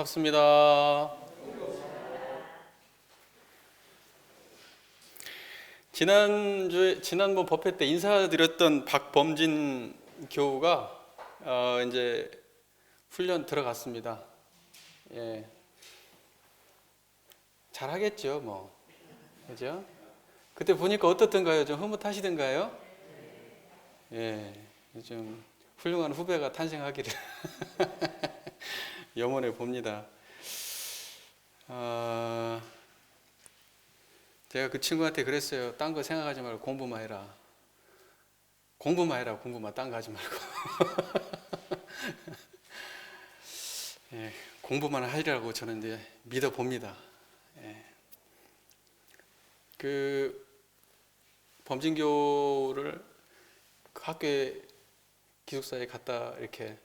반갑습니다. 지난번 법회 때 인사드렸던 박범진 교우가 이제 훈련 들어갔습니다. 예, 잘하겠죠, 뭐, 그죠? 그때 보니까 어떻던가요? 좀 흐뭇하시던가요? 예, 좀 훌륭한 후배가 탄생하기를 염원해 봅니다. 제가 그 친구한테 그랬어요. 딴 거 생각하지 말고 공부만 해라. 공부만 해라, 공부만. 딴 거 하지 말고. 예, 공부만 하리라고 저는 이제 믿어봅니다. 예. 그 범진교를 그 학교에 기숙사에 갖다 이렇게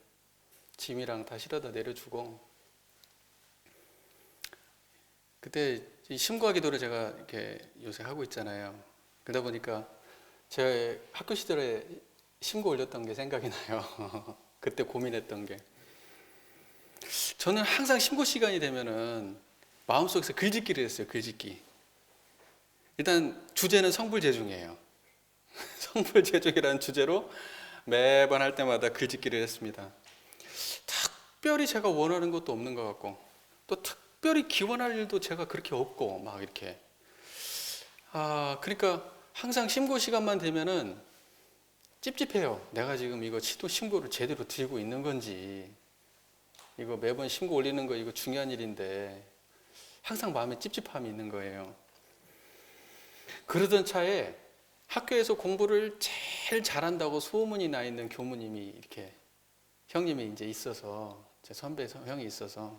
짐이랑 다 실어다 내려주고, 그때 이 심과 기도를 제가 이렇게 요새 하고 있잖아요. 그러다 보니까 제 학교 시절에 심고 올렸던 게 생각이 나요. 그때 고민했던 게. 저는 항상 심고 시간이 되면은 마음속에서 글짓기를 했어요. 글짓기. 일단 주제는 성불재중이에요. 성불재중이라는 주제로 매번 할 때마다 글짓기를 했습니다. 특별히 제가 원하는 것도 없는 것 같고, 또 특별히 기원할 일도 제가 그렇게 없고, 막 이렇게. 그러니까 항상 심고 시간만 되면은 찝찝해요. 내가 지금 이거 심고를 제대로 들고 있는 건지, 이거 매번 심고 올리는 거 이거 중요한 일인데, 항상 마음에 찝찝함이 있는 거예요. 그러던 차에 학교에서 공부를 제일 잘한다고 소문이 나 있는 교무님이 이렇게, 형님이 이제 있어서, 제 선배 형이 있어서,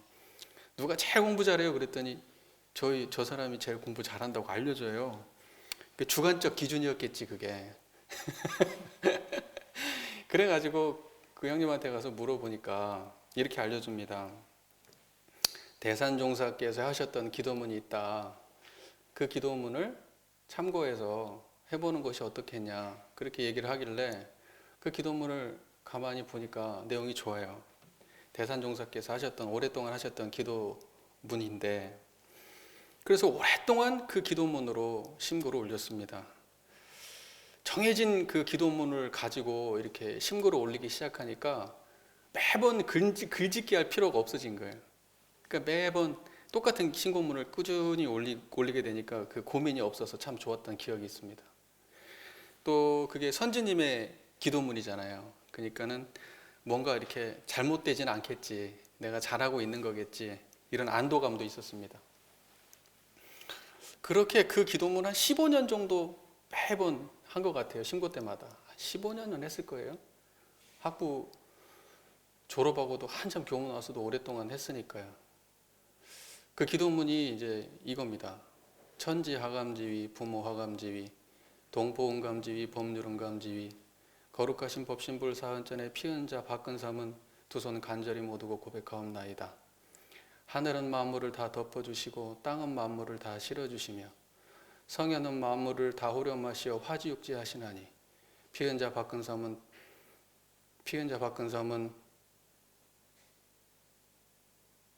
누가 제일 공부 잘해요? 그랬더니 저 사람이 제일 공부 잘한다고 알려줘요. 그 주관적 기준이었겠지, 그게. 그래가지고 그 형님한테 가서 물어보니까 이렇게 알려줍니다. 대산종사께서 하셨던 기도문이 있다. 그 기도문을 참고해서 해보는 것이 어떻겠냐. 그렇게 얘기를 하길래 그 기도문을 가만히 보니까 내용이 좋아요. 대산종사께서 오랫동안 하셨던 기도문인데, 그래서 오랫동안 그 기도문으로 심고를 올렸습니다. 정해진 그 기도문을 가지고 이렇게 심고를 올리기 시작하니까 매번 글짓기 할 필요가 없어진 거예요. 그러니까 매번 똑같은 신고문을 꾸준히 올리게 되니까 그 고민이 없어서 참 좋았던 기억이 있습니다. 또 그게 선지님의 기도문이잖아요. 그러니까는 뭔가 이렇게 잘못되진 않겠지, 내가 잘하고 있는 거겠지, 이런 안도감도 있었습니다. 그렇게 그 기도문 한 15년 정도 매번 한 것 같아요. 신고 때마다 15년은 했을 거예요. 학부 졸업하고도 한참 교문 와서도 오랫동안 했으니까요. 그 기도문이 이제 이겁니다. 천지하감지위, 부모하감지위, 동포응감지위, 법률응감지위, 거룩하신 법신불 사흔전에 피은자 박근삼은 두 손 간절히 모두고 고백하옵나이다. 하늘은 만물을 다 덮어주시고 땅은 만물을 다 실어주시며 성현은 만물을 다 호렴하시어 화지육지 하시나니 피은자 박근삼은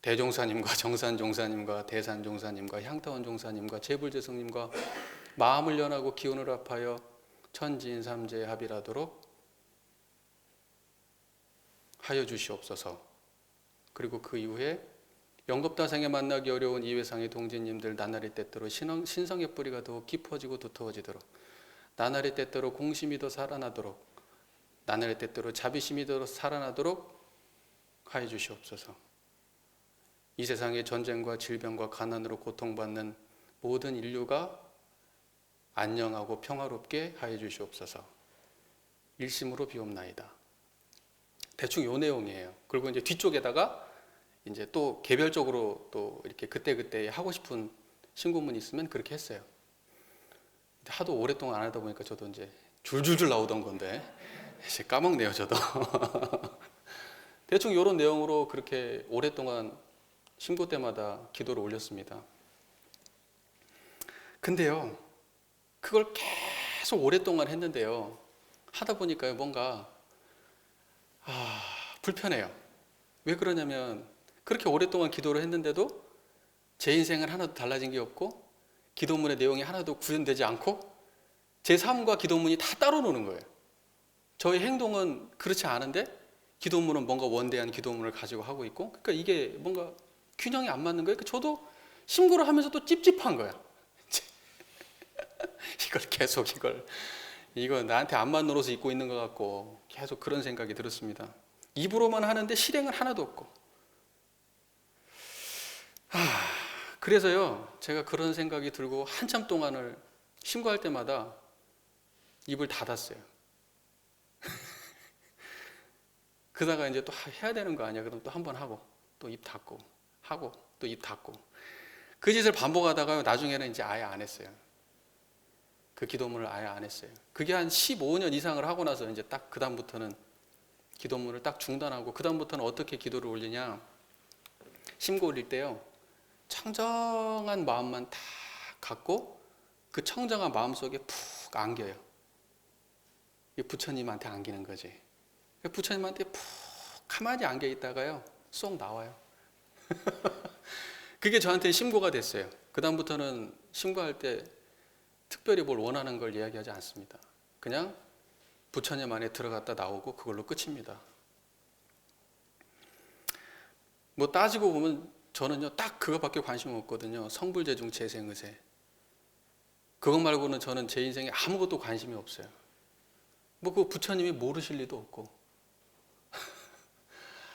대종사님과 정산종사님과 대산종사님과 향타원종사님과 재불재성님과 마음을 연하고 기운을 합하여 천지인 삼재에 합일하도록 하여 주시옵소서. 그리고 그 이후에 영겁다생에 만나기 어려운 이회상의 동지님들 나날이 때때로 신성의 뿌리가 더욱 깊어지고 두터워지도록, 나날이 때때로 공심이 더 살아나도록, 나날이 때때로 자비심이 더 살아나도록 하여 주시옵소서. 이 세상의 전쟁과 질병과 가난으로 고통받는 모든 인류가 안녕하고 평화롭게 하여 주시옵소서. 일심으로 비옵나이다. 대충 요 내용이에요. 그리고 이제 뒤쪽에다가 이제 또 개별적으로 또 이렇게 그때 하고 싶은 신고문이 있으면 그렇게 했어요. 하도 오랫동안 안 하다 보니까 저도 이제 줄줄줄 나오던 건데 이제 까먹네요, 저도. 대충 이런 내용으로 그렇게 오랫동안 신고 때마다 기도를 올렸습니다. 근데요, 그걸 계속 오랫동안 했는데요, 하다 보니까요, 뭔가 불편해요. 왜 그러냐면 그렇게 오랫동안 기도를 했는데도 제 인생은 하나도 달라진 게 없고 기도문의 내용이 하나도 구현되지 않고 제 삶과 기도문이 다 따로 노는 거예요. 저의 행동은 그렇지 않은데 기도문은 뭔가 원대한 기도문을 가지고 하고 있고, 그러니까 이게 뭔가 균형이 안 맞는 거예요. 저도 신고를 하면서 또 찝찝한 거야. 이걸 계속 이거 나한테 안 맞는 옷을 입고 있는 것 같고 계속 그런 생각이 들었습니다. 입으로만 하는데 실행은 하나도 없고. 그래서요, 제가 그런 생각이 들고 한참 동안을 신고할 때마다 입을 닫았어요. 그러다가 이제 또 해야 되는 거 아니야? 그럼 또 한 번 하고 또 입 닫고 하고 또 입 닫고 그 짓을 반복하다가 나중에는 이제 아예 안 했어요. 그 기도문을 아예 안 했어요. 그게 한 15년 이상을 하고 나서 이제 딱 그다음부터는 기도문을 딱 중단하고, 그다음부터는 어떻게 기도를 올리냐, 심고 올릴 때요, 청정한 마음만 다 갖고 그 청정한 마음 속에 푹 안겨요. 부처님한테 안기는 거지. 부처님한테 푹 가만히 안겨 있다가요, 쏙 나와요. 그게 저한테 심고가 됐어요. 그다음부터는 심고할 때 특별히 뭘 원하는 걸 이야기하지 않습니다. 그냥 부처님 안에 들어갔다 나오고 그걸로 끝입니다. 뭐 따지고 보면 저는요, 딱 그거밖에 관심 없거든요. 성불재중 재생의세. 그것 말고는 저는 제 인생에 아무것도 관심이 없어요. 뭐 그 부처님이 모르실 리도 없고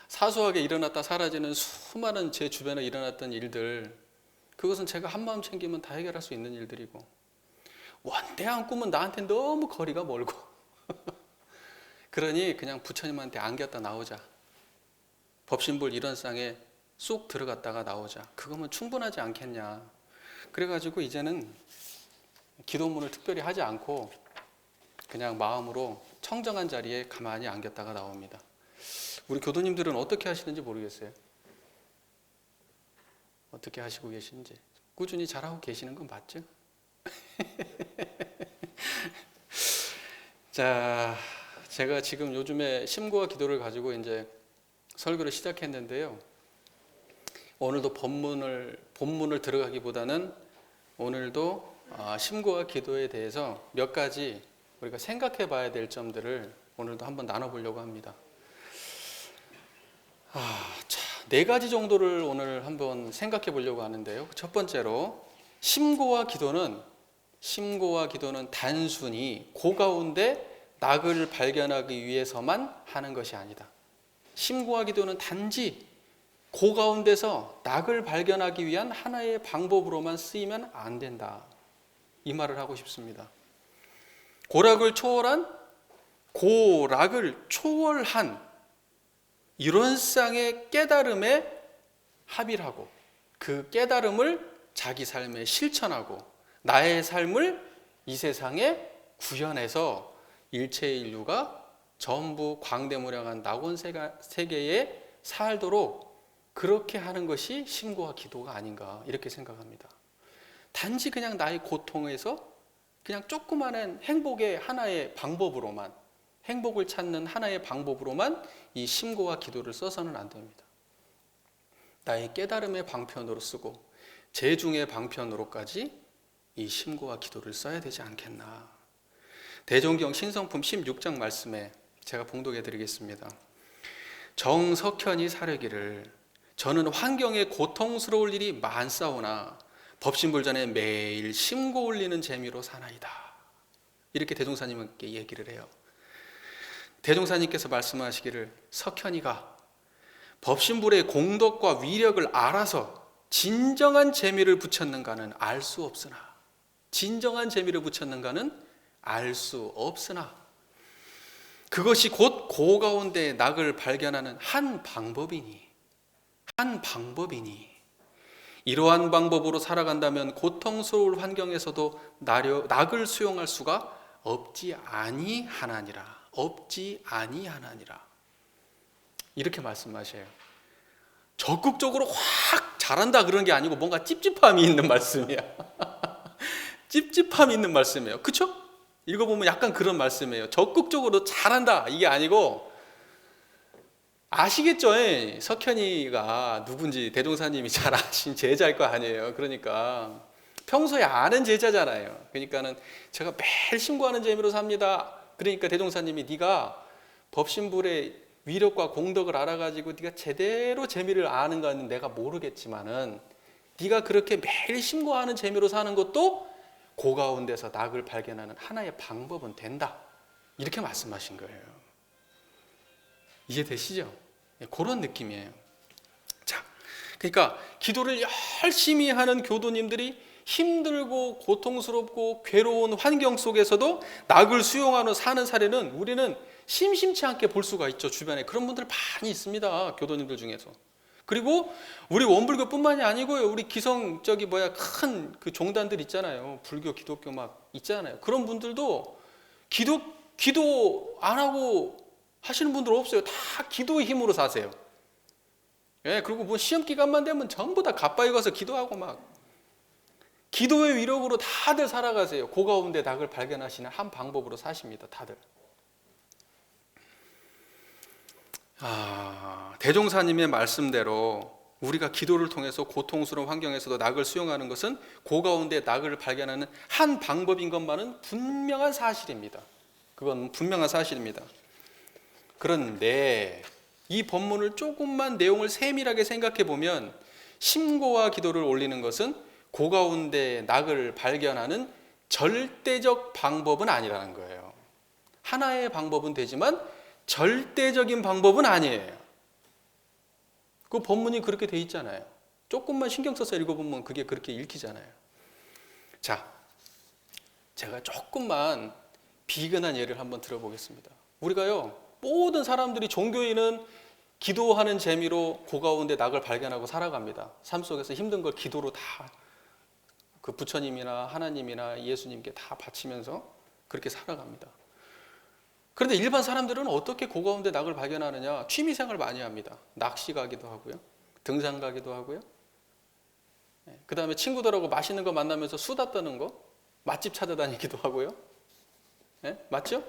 사소하게 일어났다 사라지는 수많은 제 주변에 일어났던 일들, 그것은 제가 한마음 챙기면 다 해결할 수 있는 일들이고, 원대한 꿈은 나한테 너무 거리가 멀고 그러니 그냥 부처님한테 안겼다 나오자, 법신불 일원상에 쏙 들어갔다가 나오자, 그거면 충분하지 않겠냐. 그래가지고 이제는 기도문을 특별히 하지 않고 그냥 마음으로 청정한 자리에 가만히 안겼다가 나옵니다. 우리 교도님들은 어떻게 하시는지 모르겠어요. 어떻게 하시고 계시는지. 꾸준히 잘하고 계시는 건 맞죠? 자, 제가 지금 요즘에 심고와 기도를 가지고 이제 설교를 시작했는데요. 오늘도 본문을 들어가기보다는 오늘도 심고와 기도에 대해서 몇 가지 우리가 생각해 봐야 될 점들을 오늘도 한번 나눠보려고 합니다. 네 가지 정도를 오늘 한번 생각해 보려고 하는데요. 첫 번째로, 심고와 기도는 단순히 그 가운데 낙을 발견하기 위해서만 하는 것이 아니다. 심고와 기도는 단지 그 가운데서 낙을 발견하기 위한 하나의 방법으로만 쓰이면 안 된다. 이 말을 하고 싶습니다. 고락을 초월한 이론상의 깨달음에 합의를 하고 그 깨달음을 자기 삶에 실천하고 나의 삶을 이 세상에 구현해서 일체 인류가 전부 광대무량한 낙원 세계에 살도록 그렇게 하는 것이 심고와 기도가 아닌가, 이렇게 생각합니다. 단지 그냥 나의 고통에서 그냥 조그마한 행복의 하나의 방법으로만, 행복을 찾는 하나의 방법으로만 이 심고와 기도를 써서는 안 됩니다. 나의 깨달음의 방편으로 쓰고 재중의 방편으로까지 이 심고와 기도를 써야 되지 않겠나. 대종경 신성품 16장 말씀에 제가 봉독해 드리겠습니다. 정석현이 사려기를, 저는 환경에 고통스러울 일이 많사오나 법신불전에 매일 심고 올리는 재미로 사나이다. 이렇게 대종사님께 얘기를 해요. 대종사님께서 말씀하시기를, 석현이가 법신불의 공덕과 위력을 알아서 진정한 재미를 붙였는가는 알 수 없으나, 진정한 재미를 붙였는가는 알 수 없으나 그것이 곧 그 가운데 낙을 발견하는 한 방법이니 이러한 방법으로 살아간다면 고통스러울 환경에서도 낙을 수용할 수가 없지 아니하나니라. 이렇게 말씀하셔요. 적극적으로 확 잘한다 그런 게 아니고 뭔가 찝찝함이 있는 말씀이야. 찝찝함이 있는 말씀이에요. 그렇죠? 읽어보면 약간 그런 말씀이에요. 적극적으로 잘한다 이게 아니고 아시겠죠? 석현이가 누군지 대종사님이 잘 아신 제자일 거 아니에요. 그러니까 평소에 아는 제자잖아요. 그러니까는 제가 매일 신고하는 재미로 삽니다. 그러니까 대종사님이 네가 법신불의 위력과 공덕을 알아가지고 네가 제대로 재미를 아는 건 내가 모르겠지만은 네가 그렇게 매일 신고하는 재미로 사는 것도 그 가운데서 낙을 발견하는 하나의 방법은 된다. 이렇게 말씀하신 거예요. 이해되시죠? 그런 느낌이에요. 자, 그러니까 기도를 열심히 하는 교도님들이 힘들고 고통스럽고 괴로운 환경 속에서도 낙을 수용하는 사는 사례는 우리는 심심치 않게 볼 수가 있죠. 주변에 그런 분들 많이 있습니다. 교도님들 중에서. 그리고 우리 원불교뿐만이 아니고요. 우리 기성 큰 그 종단들 있잖아요. 불교, 기독교 막 있잖아요. 그런 분들도 기도 안 하고 하시는 분들 없어요. 다 기도의 힘으로 사세요. 예, 그리고 뭐 시험 기간만 되면 전부 다 가까이 가서 기도하고 막 기도의 위력으로 다들 살아가세요. 그 가운데 낙을 발견하시는 한 방법으로 사십니다. 다들. 대종사님의 말씀대로 우리가 기도를 통해서 고통스러운 환경에서도 낙을 수용하는 것은 그 가운데 낙을 발견하는 한 방법인 것만은 분명한 사실입니다. 그건 분명한 사실입니다. 그런데 이 본문을 조금만 내용을 세밀하게 생각해 보면 심고와 기도를 올리는 것은 그 가운데 낙을 발견하는 절대적 방법은 아니라는 거예요. 하나의 방법은 되지만 절대적인 방법은 아니에요. 그 본문이 그렇게 돼 있잖아요. 조금만 신경 써서 읽어보면 그게 그렇게 읽히잖아요. 자, 제가 조금만 비근한 예를 한번 들어보겠습니다. 우리가요, 모든 사람들이 종교인은 기도하는 재미로 그 가운데 낙을 발견하고 살아갑니다. 삶 속에서 힘든 걸 기도로 다 그 부처님이나 하나님이나 예수님께 다 바치면서 그렇게 살아갑니다. 그런데 일반 사람들은 어떻게 그 가운데 낙을 발견하느냐? 취미생활 많이 합니다. 낚시 가기도 하고요. 등산 가기도 하고요. 그 다음에 친구들하고 맛있는 거 만나면서 수다 떠는 거, 맛집 찾아다니기도 하고요. 맞죠?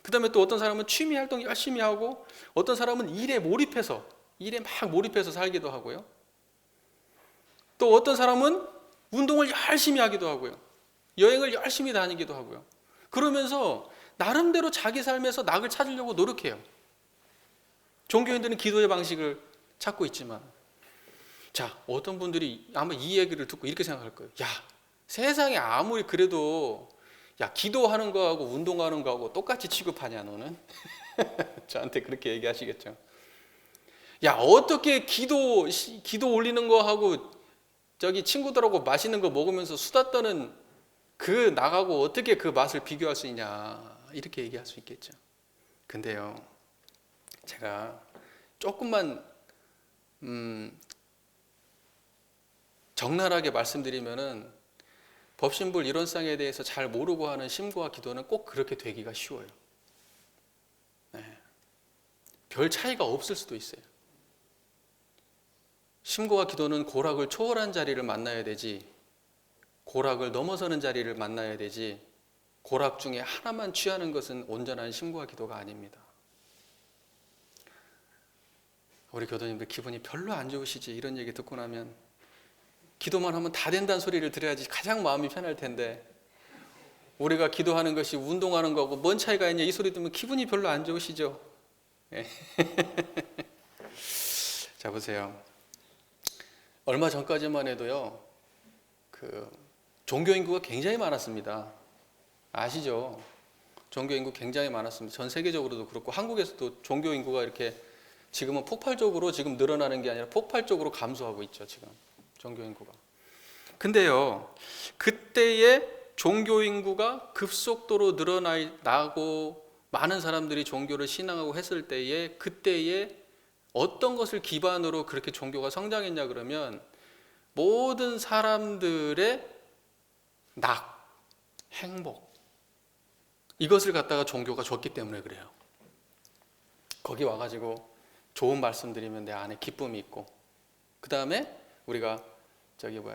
그 다음에 또 어떤 사람은 취미 활동 열심히 하고 어떤 사람은 일에 막 몰입해서 살기도 하고요. 또 어떤 사람은 운동을 열심히 하기도 하고요. 여행을 열심히 다니기도 하고요. 그러면서 나름대로 자기 삶에서 낙을 찾으려고 노력해요. 종교인들은 기도의 방식을 찾고 있지만, 자, 어떤 분들이 아마 이 얘기를 듣고 이렇게 생각할 거예요. 야, 세상에 아무리 그래도 야, 기도하는 거하고 운동하는 거하고 똑같이 취급하냐 너는? 저한테 그렇게 얘기하시겠죠. 야, 어떻게 기도 올리는 거하고 저기 친구들하고 맛있는 거 먹으면서 수다 떠는 그 나가고 어떻게 그 맛을 비교할 수 있냐, 이렇게 얘기할 수 있겠죠. 근데요, 제가 조금만 적나라하게 말씀드리면은 법신불 이론상에 대해서 잘 모르고 하는 심고와 기도는 꼭 그렇게 되기가 쉬워요. 별 차이가 없을 수도 있어요. 심고와 기도는 고락을 초월한 자리를 만나야 되지, 고락을 넘어서는 자리를 만나야 되지, 고락 중에 하나만 취하는 것은 온전한 심고와 기도가 아닙니다. 우리 교도님들 기분이 별로 안 좋으시지? 이런 얘기 듣고 나면 기도만 하면 다 된다는 소리를 들어야지 가장 마음이 편할 텐데, 우리가 기도하는 것이 운동하는 거하고 뭔 차이가 있냐 이 소리 들으면 기분이 별로 안 좋으시죠? 자, 보세요. 얼마 전까지만 해도요, 그 종교 인구가 굉장히 많았습니다. 아시죠? 종교 인구 굉장히 많았습니다. 전 세계적으로도 그렇고 한국에서도 종교 인구가 이렇게 지금은 폭발적으로 지금 늘어나는 게 아니라 폭발적으로 감소하고 있죠. 지금 종교 인구가. 근데요, 그때의 종교 인구가 급속도로 늘어나고 많은 사람들이 종교를 신앙하고 했을 때에, 그때에 어떤 것을 기반으로 그렇게 종교가 성장했냐 그러면 모든 사람들의 낙, 행복, 이것을 갖다가 종교가 줬기 때문에 그래요. 거기 와가지고 좋은 말씀 드리면 내 안에 기쁨이 있고, 그 다음에 우리가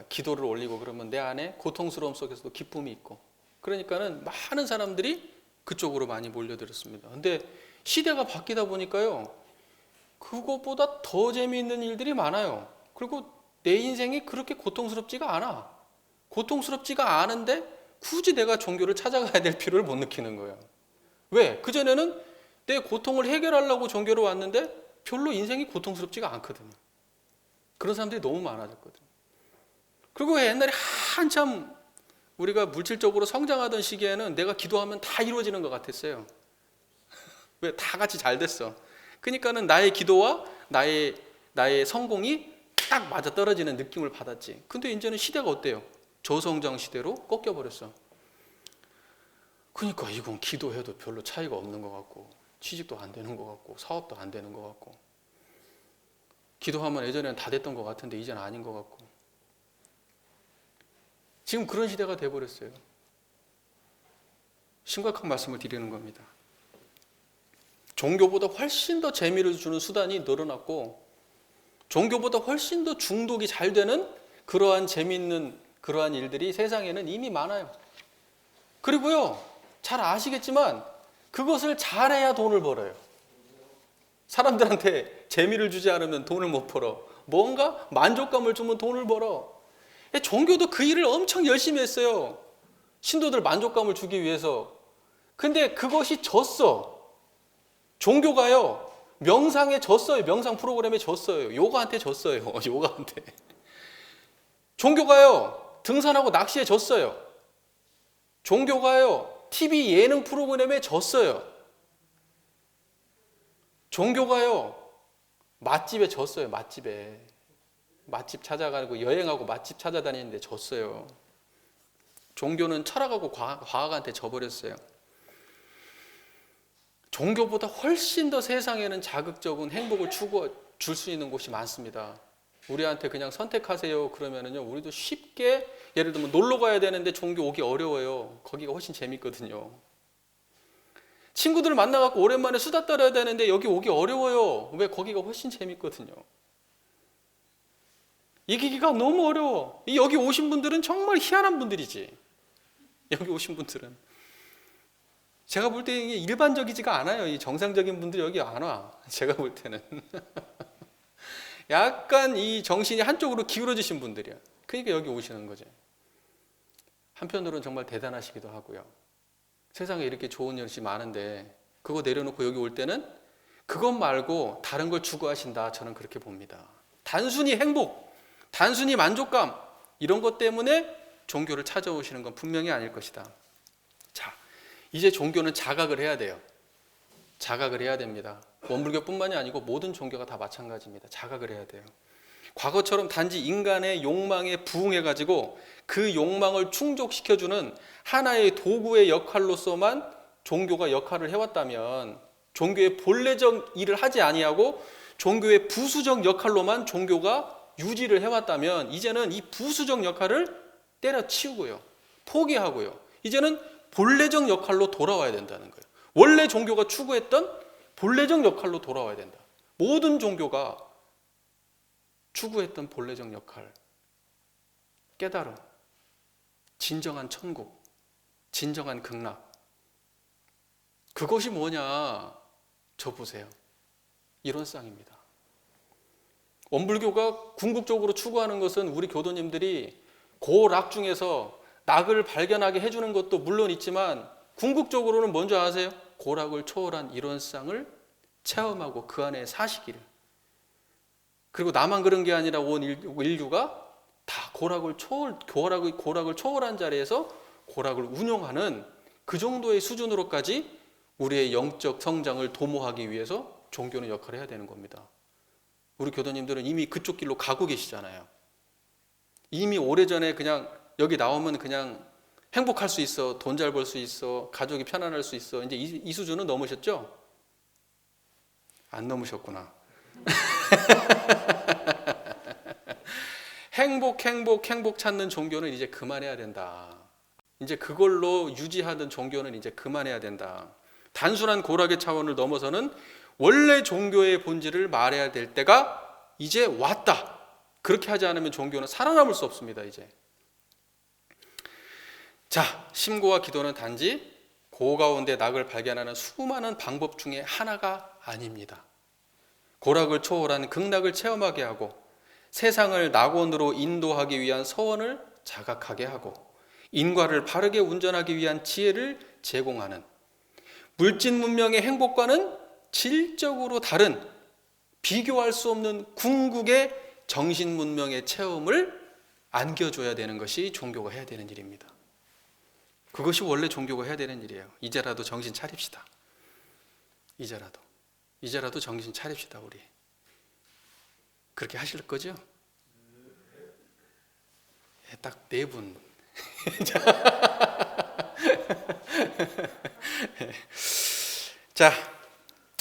기도를 올리고 그러면 내 안에 고통스러움 속에서도 기쁨이 있고, 그러니까는 많은 사람들이 그쪽으로 많이 몰려들었습니다. 근데 시대가 바뀌다 보니까요, 그것보다 더 재미있는 일들이 많아요. 그리고 내 인생이 그렇게 고통스럽지가 않아. 고통스럽지가 않은데 굳이 내가 종교를 찾아가야 될 필요를 못 느끼는 거예요. 왜? 그전에는 내 고통을 해결하려고 종교로 왔는데 별로 인생이 고통스럽지가 않거든요. 그런 사람들이 너무 많아졌거든요. 그리고 옛날에 한참 우리가 물질적으로 성장하던 시기에는 내가 기도하면 다 이루어지는 것 같았어요. 왜? 다 같이 잘 됐어. 그러니까는 나의 기도와 나의 성공이 딱 맞아 떨어지는 느낌을 받았지. 근데 이제는 시대가 어때요? 저성장 시대로 꺾여버렸어. 그러니까 이건 기도해도 별로 차이가 없는 것 같고, 취직도 안 되는 것 같고, 사업도 안 되는 것 같고, 기도하면 예전에는 다 됐던 것 같은데 이제는 아닌 것 같고, 지금 그런 시대가 돼버렸어요. 심각한 말씀을 드리는 겁니다. 종교보다 훨씬 더 재미를 주는 수단이 늘어났고, 종교보다 훨씬 더 중독이 잘 되는 그러한 재미있는 그러한 일들이 세상에는 이미 많아요. 그리고요, 잘 아시겠지만 그것을 잘해야 돈을 벌어요. 사람들한테 재미를 주지 않으면 돈을 못 벌어. 뭔가 만족감을 주면 돈을 벌어. 종교도 그 일을 엄청 열심히 했어요. 신도들 만족감을 주기 위해서. 근데 그것이 졌어. 종교가요, 명상에 졌어요. 명상 프로그램에 졌어요. 요가한테 졌어요. 요가한테. 종교가요, 등산하고 낚시에 졌어요. 종교가요, TV 예능 프로그램에 졌어요. 종교가요, 맛집에 졌어요. 맛집에. 맛집 찾아가고 여행하고 맛집 찾아다니는데 졌어요. 종교는 철학하고 과학한테 져버렸어요. 종교보다 훨씬 더 세상에는 자극적인 행복을 줄 수 있는 곳이 많습니다. 우리한테 그냥 선택하세요 그러면은요, 우리도 쉽게, 예를 들면 놀러 가야 되는데 종교 오기 어려워요. 거기가 훨씬 재밌거든요. 친구들 만나갖고 오랜만에 수다 떨어야 되는데 여기 오기 어려워요. 왜? 거기가 훨씬 재밌거든요. 이기기가 너무 어려워. 여기 오신 분들은 정말 희한한 분들이지. 여기 오신 분들은 제가 볼 때 이게 일반적이지가 않아요. 이 정상적인 분들이 여기 안 와. 제가 볼 때는 약간 이 정신이 한쪽으로 기울어지신 분들이야. 그러니까 여기 오시는 거지. 한편으로는 정말 대단하시기도 하고요. 세상에 이렇게 좋은 것이 많은데 그거 내려놓고 여기 올 때는 그것 말고 다른 걸 추구하신다. 저는 그렇게 봅니다. 단순히 행복, 단순히 만족감, 이런 것 때문에 종교를 찾아오시는 건 분명히 아닐 것이다. 자, 이제 종교는 자각을 해야 돼요. 자각을 해야 됩니다. 원불교뿐만이 아니고 모든 종교가 다 마찬가지입니다. 자각을 해야 돼요. 과거처럼 단지 인간의 욕망에 부응해가지고 그 욕망을 충족시켜주는 하나의 도구의 역할로서만 종교가 역할을 해왔다면, 종교의 본래적 일을 하지 아니하고 종교의 부수적 역할로만 종교가 유지를 해왔다면, 이제는 이 부수적 역할을 때려치우고요, 포기하고요, 이제는 본래적 역할로 돌아와야 된다는 거예요. 원래 종교가 추구했던 본래적 역할로 돌아와야 된다. 모든 종교가 추구했던 본래적 역할, 깨달음, 진정한 천국, 진정한 극락, 그것이 뭐냐? 저 보세요. 이론상입니다. 원불교가 궁극적으로 추구하는 것은 우리 교도님들이 고락 중에서 낙을 발견하게 해주는 것도 물론 있지만, 궁극적으로는 뭔지 아세요? 고락을 초월한 이론상을 체험하고 그 안에 사시기를. 그리고 나만 그런 게 아니라 온 인류가 다 고락을 초월한 자리에서 고락을 운용하는 그 정도의 수준으로까지 우리의 영적 성장을 도모하기 위해서 종교는 역할을 해야 되는 겁니다. 우리 교도님들은 이미 그쪽 길로 가고 계시잖아요. 이미 오래전에 그냥 여기 나오면 그냥 행복할 수 있어, 돈 잘 벌 수 있어, 가족이 편안할 수 있어, 이제 이 수준은 넘으셨죠? 안 넘으셨구나. 행복 찾는 종교는 이제 그만해야 된다. 이제 그걸로 유지하던 종교는 이제 그만해야 된다. 단순한 고락의 차원을 넘어서는 원래 종교의 본질을 말해야 될 때가 이제 왔다. 그렇게 하지 않으면 종교는 살아남을 수 없습니다. 이제. 자, 심고와 기도는 단지 그 가운데 낙을 발견하는 수많은 방법 중에 하나가 아닙니다. 고락을 초월한 극락을 체험하게 하고 세상을 낙원으로 인도하기 위한 서원을 자각하게 하고 인과를 바르게 운전하기 위한 지혜를 제공하는 물질 문명의 행복과는 질적으로 다른 비교할 수 없는 궁극의 정신 문명의 체험을 안겨줘야 되는 것이 종교가 해야 되는 일입니다. 그것이 원래 종교가 해야 되는 일이에요. 이제라도 정신 차립시다. 이제라도 정신 차립시다. 우리 그렇게 하실 거죠? 딱 4분. 자,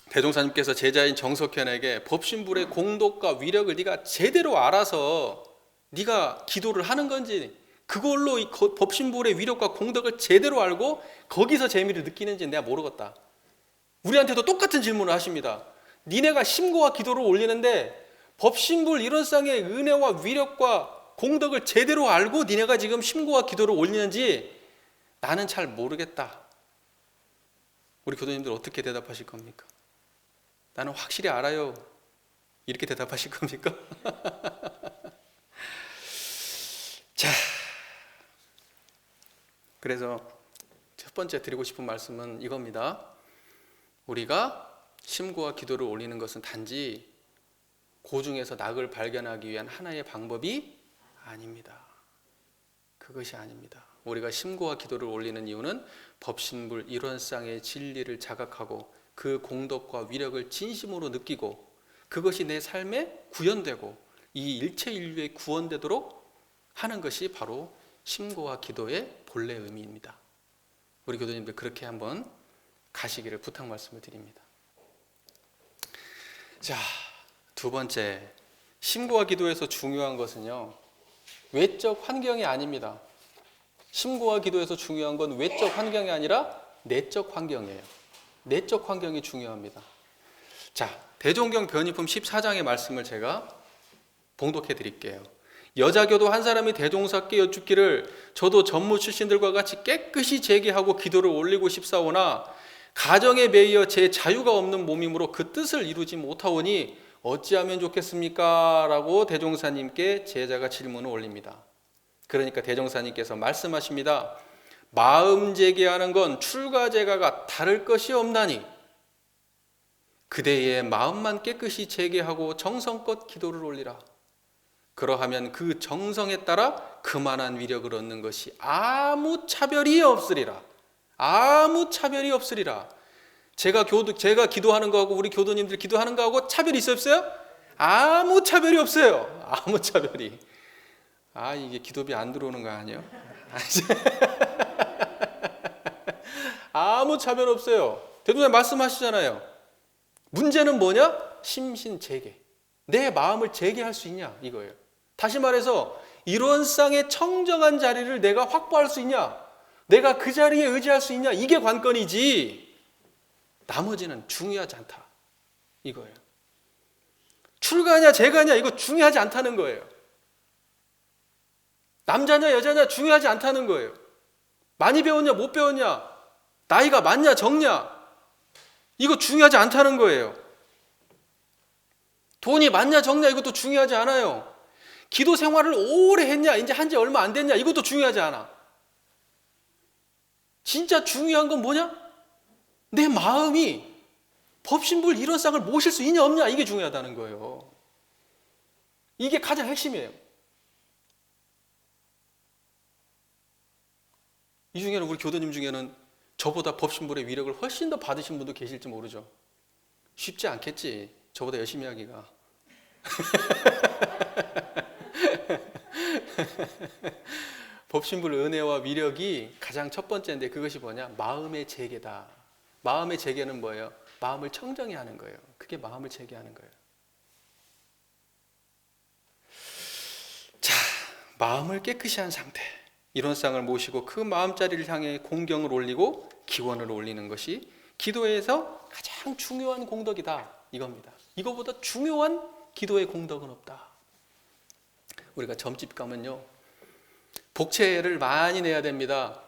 대종사님께서 제자인 정석현에게 법신불의 공덕과 위력을 네가 제대로 알아서 네가 기도를 하는 건지, 그걸로 이 법신불의 위력과 공덕을 제대로 알고 거기서 재미를 느끼는지 내가 모르겠다. 우리한테도 똑같은 질문을 하십니다. 니네가 심고와 기도를 올리는데 법신불 이론상의 은혜와 위력과 공덕을 제대로 알고 니네가 지금 심고와 기도를 올리는지 나는 잘 모르겠다. 우리 교도님들 어떻게 대답하실 겁니까? 나는 확실히 알아요. 이렇게 대답하실 겁니까? 자, 그래서 첫 번째 드리고 싶은 말씀은 이겁니다. 우리가 심고와 기도를 올리는 것은 단지 고중에서 낙을 발견하기 위한 하나의 방법이 아닙니다. 그것이 아닙니다. 우리가 심고와 기도를 올리는 이유는 법신불 일원상의 진리를 자각하고 그 공덕과 위력을 진심으로 느끼고 그것이 내 삶에 구현되고 이 일체 인류에 구원되도록 하는 것이 바로 심고와 기도의 본래 의미입니다. 우리 교도님들 그렇게 한번 가시기를 부탁 말씀을 드립니다. 자, 두 번째, 심고와 기도에서 중요한 것은요, 외적 환경이 아닙니다. 심고와 기도에서 중요한 건 외적 환경이 아니라 내적 환경이에요. 내적 환경이 중요합니다. 자, 대종경 변희품 14장의 말씀을 제가 봉독해 드릴게요. 여자교도 한 사람이 대종사께 여쭙기를 저도 전무 출신들과 같이 깨끗이 제기하고 기도를 올리고 싶사오나 가정에 매여 제 자유가 없는 몸이므로 그 뜻을 이루지 못하오니 어찌하면 좋겠습니까? 라고 대종사님께 제자가 질문을 올립니다. 그러니까 대종사님께서 말씀하십니다. 마음 제기하는 건 출가 제가가 다를 것이 없나니 그대의 마음만 깨끗이 제기하고 정성껏 기도를 올리라. 그러하면 그 정성에 따라 그만한 위력을 얻는 것이 아무 차별이 없으리라. 아무 차별이 없으리라. 제가 기도하는 거하고 우리 교도님들 기도하는 거하고 차별이 있어요? 아무 차별이 없어요. 아무 차별이. 이게 기도비 안 들어오는 거 아니에요? 아무 차별 없어요. 대부분 말씀하시잖아요. 문제는 뭐냐? 심신재개. 내 마음을 재개할 수 있냐 이거예요. 다시 말해서 일원상의 청정한 자리를 내가 확보할 수 있냐, 내가 그 자리에 의지할 수 있냐, 이게 관건이지 나머지는 중요하지 않다 이거예요. 출가냐 재가냐 이거 중요하지 않다는 거예요. 남자냐 여자냐 중요하지 않다는 거예요. 많이 배웠냐 못 배웠냐, 나이가 많냐 적냐 이거 중요하지 않다는 거예요. 돈이 많냐 적냐 이것도 중요하지 않아요. 기도 생활을 오래 했냐, 이제 한지 얼마 안 됐냐 이것도 중요하지 않아. 진짜 중요한 건 뭐냐? 내 마음이 법신불 일원상을 모실 수 있냐 없냐 이게 중요하다는 거예요. 이게 가장 핵심이에요. 이 중에는 우리 교도님 중에는 저보다 법신불의 위력을 훨씬 더 받으신 분도 계실지 모르죠. 쉽지 않겠지, 저보다 열심히 하기가. 법신불 은혜와 위력이 가장 첫 번째인데 그것이 뭐냐? 마음의 재개다. 마음의 재개는 뭐예요? 마음을 청정히 하는 거예요. 그게 마음을 재개하는 거예요. 자, 마음을 깨끗이 한 상태, 일원상을 모시고 그 마음자리를 향해 공경을 올리고 기원을 올리는 것이 기도에서 가장 중요한 공덕이다 이겁니다. 이거보다 중요한 기도의 공덕은 없다. 우리가 점집 가면요, 복채를 많이 내야 됩니다.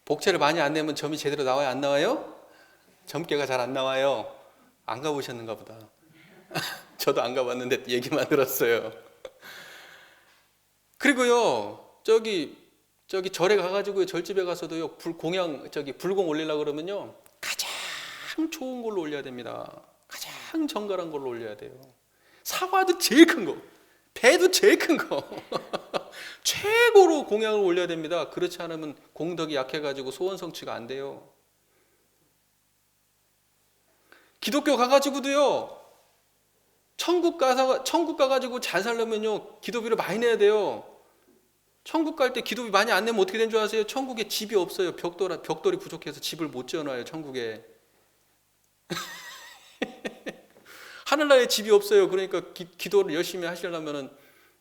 복채를 많이 안 내면 점이 제대로 나와요? 안 나와요? 점괘가 잘 안 나와요. 안 가보셨는가 보다. 저도 안 가봤는데 얘기만 들었어요. 그리고요, 저기 절에 가가지고 절집에 가서도요, 불공 올리려고 그러면요, 가장 좋은 걸로 올려야 됩니다. 가장 정갈한 걸로 올려야 돼요. 사과도 제일 큰 거, 배도 제일 큰 거, 최고로 공양을 올려야 됩니다. 그렇지 않으면 공덕이 약해가지고 소원 성취가 안 돼요. 기독교 가가지고도요, 천국 가가지고 잘 살려면요, 기도비를 많이 내야 돼요. 천국 갈 때 기도비 많이 안 내면 어떻게 된 줄 아세요? 천국에 집이 없어요. 벽돌이 부족해서 집을 못 지어놔요, 천국에. 하늘나라에 집이 없어요. 그러니까 기도를 열심히 하시려면은,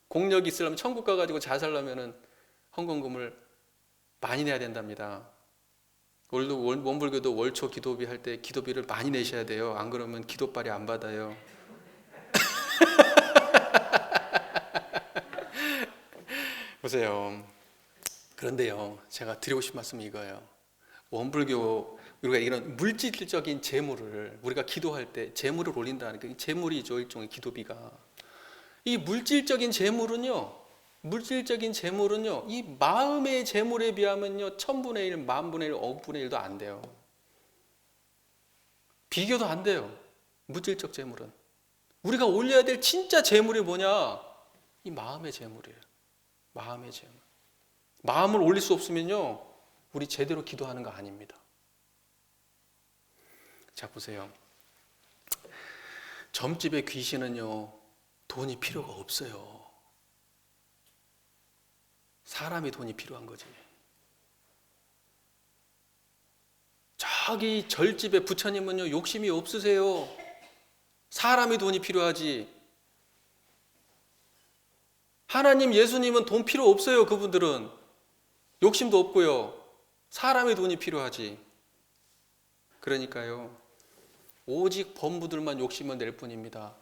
공력이 있으려면, 천국 가가지고 잘 살려면은 헌금금을 많이 내야 된답니다. 원불교도 월초 기도비 할 때 기도비를 많이 내셔야 돼요. 안 그러면 기도빨이 안 받아요. 보세요. 그런데요, 제가 드리고 싶은 말씀이 이거예요. 원불교, 우리가 이런 물질적인 재물을, 우리가 기도할 때 재물을 올린다는 게 재물이죠, 일종의 기도비가. 이 물질적인 재물은요, 이 마음의 재물에 비하면요, 1000분의 1, 10,000분의 1, 억분의 1도 안 돼요. 비교도 안 돼요. 물질적 재물은. 우리가 올려야 될 진짜 재물이 뭐냐? 이 마음의 재물이에요. 마음의 재물. 마음을 올릴 수 없으면요, 우리 제대로 기도하는 거 아닙니다. 자, 보세요. 점집의 귀신은요, 돈이 필요가 없어요. 사람이 돈이 필요한 거지. 저기 절집의 부처님은요, 욕심이 없으세요. 사람이 돈이 필요하지. 하나님, 예수님은 돈 필요 없어요. 그분들은 욕심도 없고요. 사람의 돈이 필요하지. 그러니까요, 오직 범부들만 욕심을 낼 뿐입니다.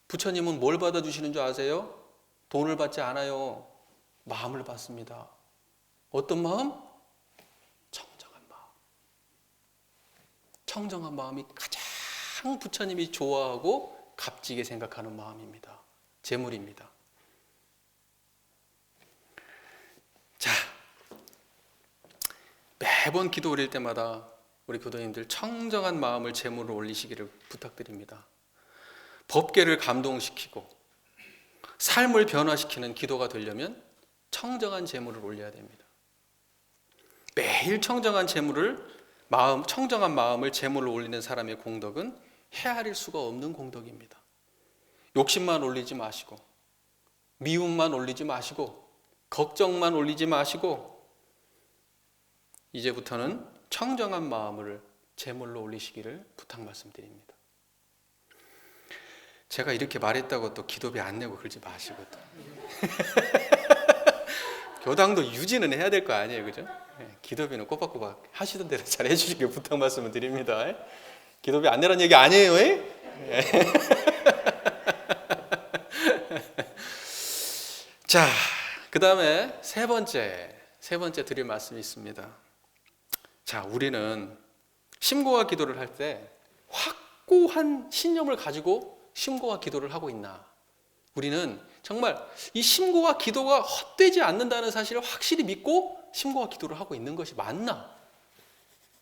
부처님은 뭘 받아주시는 줄 아세요? 돈을 받지 않아요. 마음을 받습니다. 어떤 마음? 청정한 마음. 청정한 마음이 가장 부처님이 좋아하고 값지게 생각하는 마음입니다. 재물입니다. 자, 매번 기도 올릴 때마다 우리 교도님들 청정한 마음을 제물로 올리시기를 부탁드립니다. 법계를 감동시키고 삶을 변화시키는 기도가 되려면 청정한 제물을 올려야 됩니다. 매일 청정한 마음을 제물로 올리는 사람의 공덕은 헤아릴 수가 없는 공덕입니다. 욕심만 올리지 마시고, 미움만 올리지 마시고, 걱정만 올리지 마시고, 이제부터는 청정한 마음을 제물로 올리시기를 부탁 말씀드립니다. 제가 이렇게 말했다고 또 기도비 안 내고 그러지 마시고 또. 교당도 유지는 해야 될 거 아니에요, 그죠? 기도비는 꼬박꼬박 하시던 대로 잘 해주시길 부탁 말씀을 드립니다. 기도비 안 내라는 얘기 아니에요. 자, 그 다음에 세 번째 드릴 말씀이 있습니다. 자, 우리는 심고와 기도를 할 때 확고한 신념을 가지고 심고와 기도를 하고 있나? 우리는 정말 이 심고와 기도가 헛되지 않는다는 사실을 확실히 믿고 심고와 기도를 하고 있는 것이 맞나?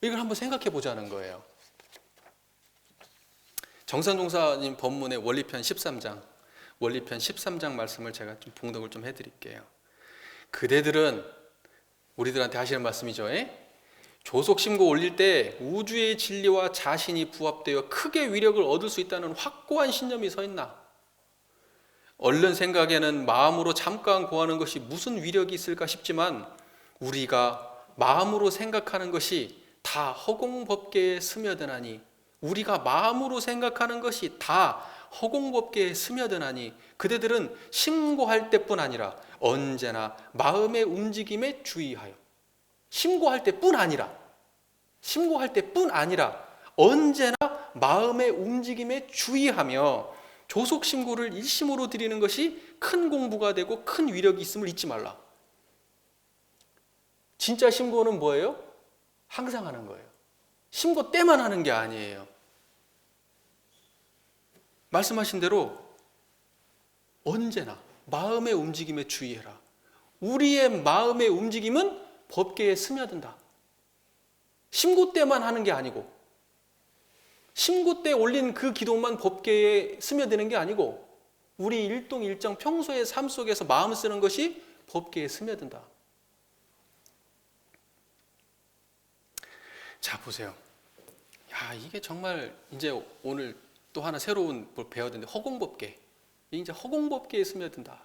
이걸 한번 생각해 보자는 거예요. 정산종사님 법문의 원리편 13장 말씀을 제가 좀 봉독을 좀 해드릴게요. 그대들은 우리들한테 하시는 말씀이죠. 조속심고 올릴 때 우주의 진리와 자신이 부합되어 크게 위력을 얻을 수 있다는 확고한 신념이 서 있나? 얼른 생각에는 마음으로 잠깐 고하는 것이 무슨 위력이 있을까 싶지만 우리가 마음으로 생각하는 것이 다 허공법계에 스며드나니 우리가 마음으로 생각하는 것이 다 허공법계에 스며드나니 그대들은 심고할 때뿐 아니라 언제나 마음의 움직임에 주의하여 심고할 때뿐 아니라 언제나 마음의 움직임에 주의하며 조속심고를 일심으로 드리는 것이 큰 공부가 되고 큰 위력이 있음을 잊지 말라. 진짜 심고는 뭐예요? 항상 하는 거예요. 심고 때만 하는 게 아니에요. 말씀하신 대로 언제나 마음의 움직임에 주의해라. 우리의 마음의 움직임은 법계에 스며든다. 심고 때만 하는 게 아니고, 심고 때 올린 그 기도만 법계에 스며드는 게 아니고, 우리 일동일정 평소의 삶 속에서 마음 쓰는 것이 법계에 스며든다. 자, 보세요. 야, 이게 정말 이제 오늘 또 하나 새로운 걸 배워야 되는데, 허공법계. 이제 허공법계에 스며든다.